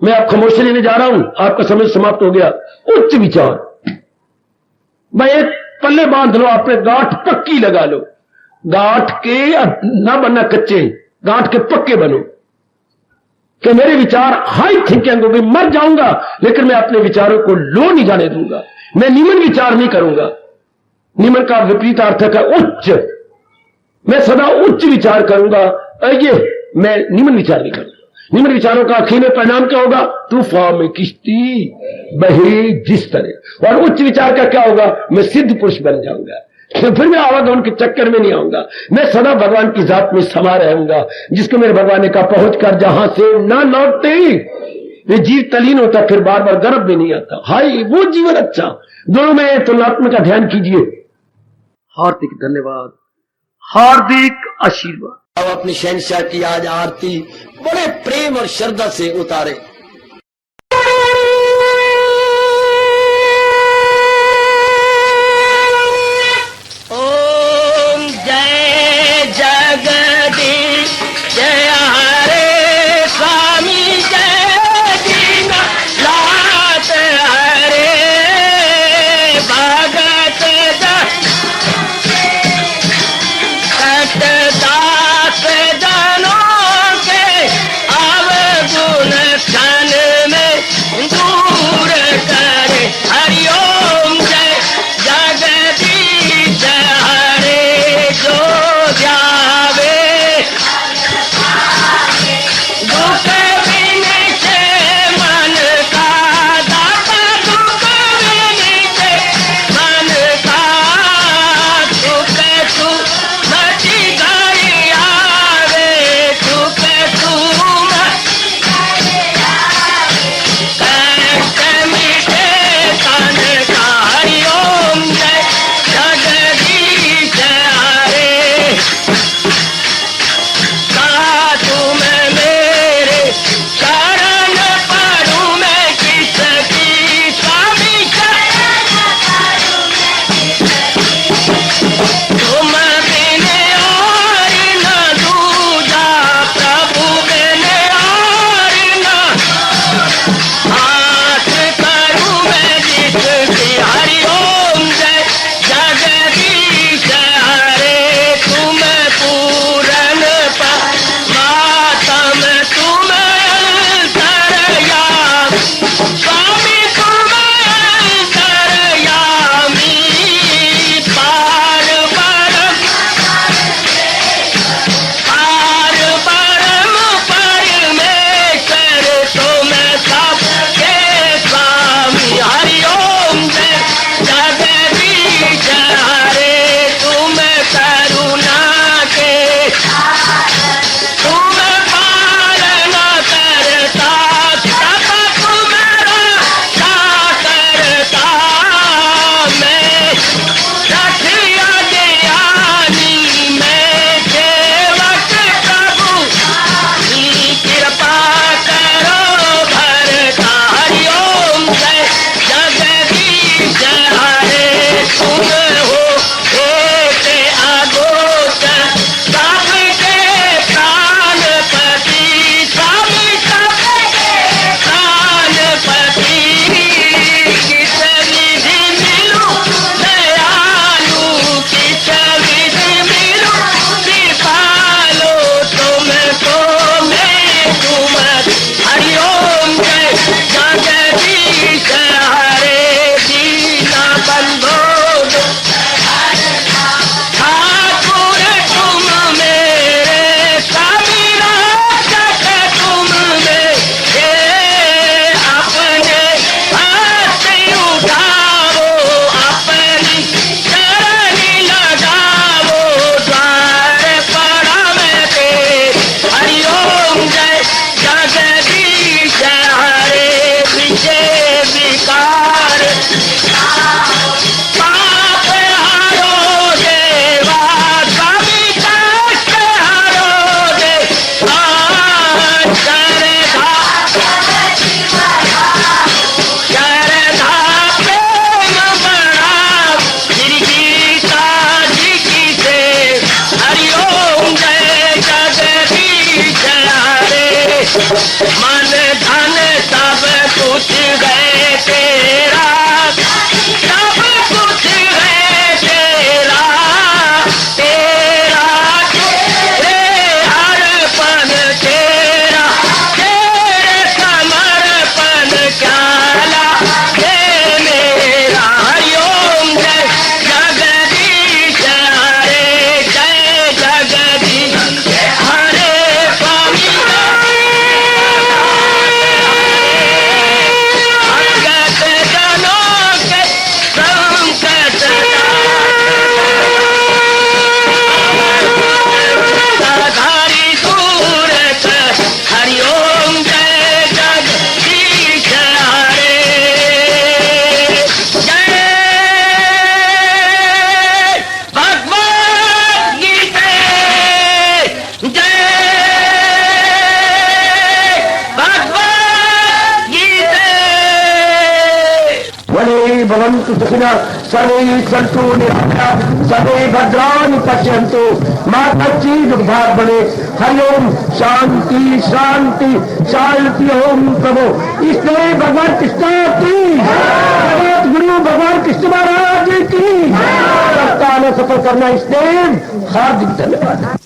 मैं आप खामोशी लेने जा रहा हूं, आपका समय समाप्त हो गया। उच्च विचार, भाई एक पल्ले बांध लो, अपने गांठ पक्की लगा लो, गांठ के ना बनना कच्चे, गांठ के पक्के बनो कि मेरे विचार हाई थिंकिंग होगी, मर जाऊंगा लेकिन मैं अपने विचारों को लो नहीं जाने दूंगा। मैं निम्न विचार नहीं करूंगा, निम्न का विपरीत अर्थ है उच्च। मैं सदा उच्च विचार करूंगा, ये मैं निम्न विचार नहीं करूंगा। निम्न विचारों का आखिर में परिणाम क्या होगा? तूफान में किश्ती बहे जिस तरह। और उच्च विचार का क्या होगा? मैं सिद्ध पुरुष बन जाऊंगा, फिर मैं आवागमन उनके चक्कर में नहीं आऊंगा, मैं सदा भगवान की जात में समा रहूंगा, जिसको मेरे भगवान ने कहा पहुंच कर जहां से ना लौटते वे जीव तलीन होता, फिर बार बार गर्भ में नहीं आता। हाय वो जीवन अच्छा। दोनों में तुलनात्मक का ध्यान कीजिए। हार्दिक धन्यवाद, हार्दिक आशीर्वाद। अब अपनी शहंशाह की आज आरती बड़े प्रेम और श्रद्धा से उतारे। ओम जय जगदीश जय हरे स्वामी जय दीनानाथ हरे भगत दास जनों के अवगुण भवन्तु सुखिनः सर्वे सन्तु निरामयाः सर्वे भद्राणि पश्यन्तु मां कश्चित् दुर्भाग् बने। हरि ओम शांति शांति शांति। ओम प्रभु इसलिए भगवान कृष्ण की जगत गुरु भगवान कृष्ण महाराज की सप्ताह में सफल करना इसलिए हार्दिक धन्यवाद।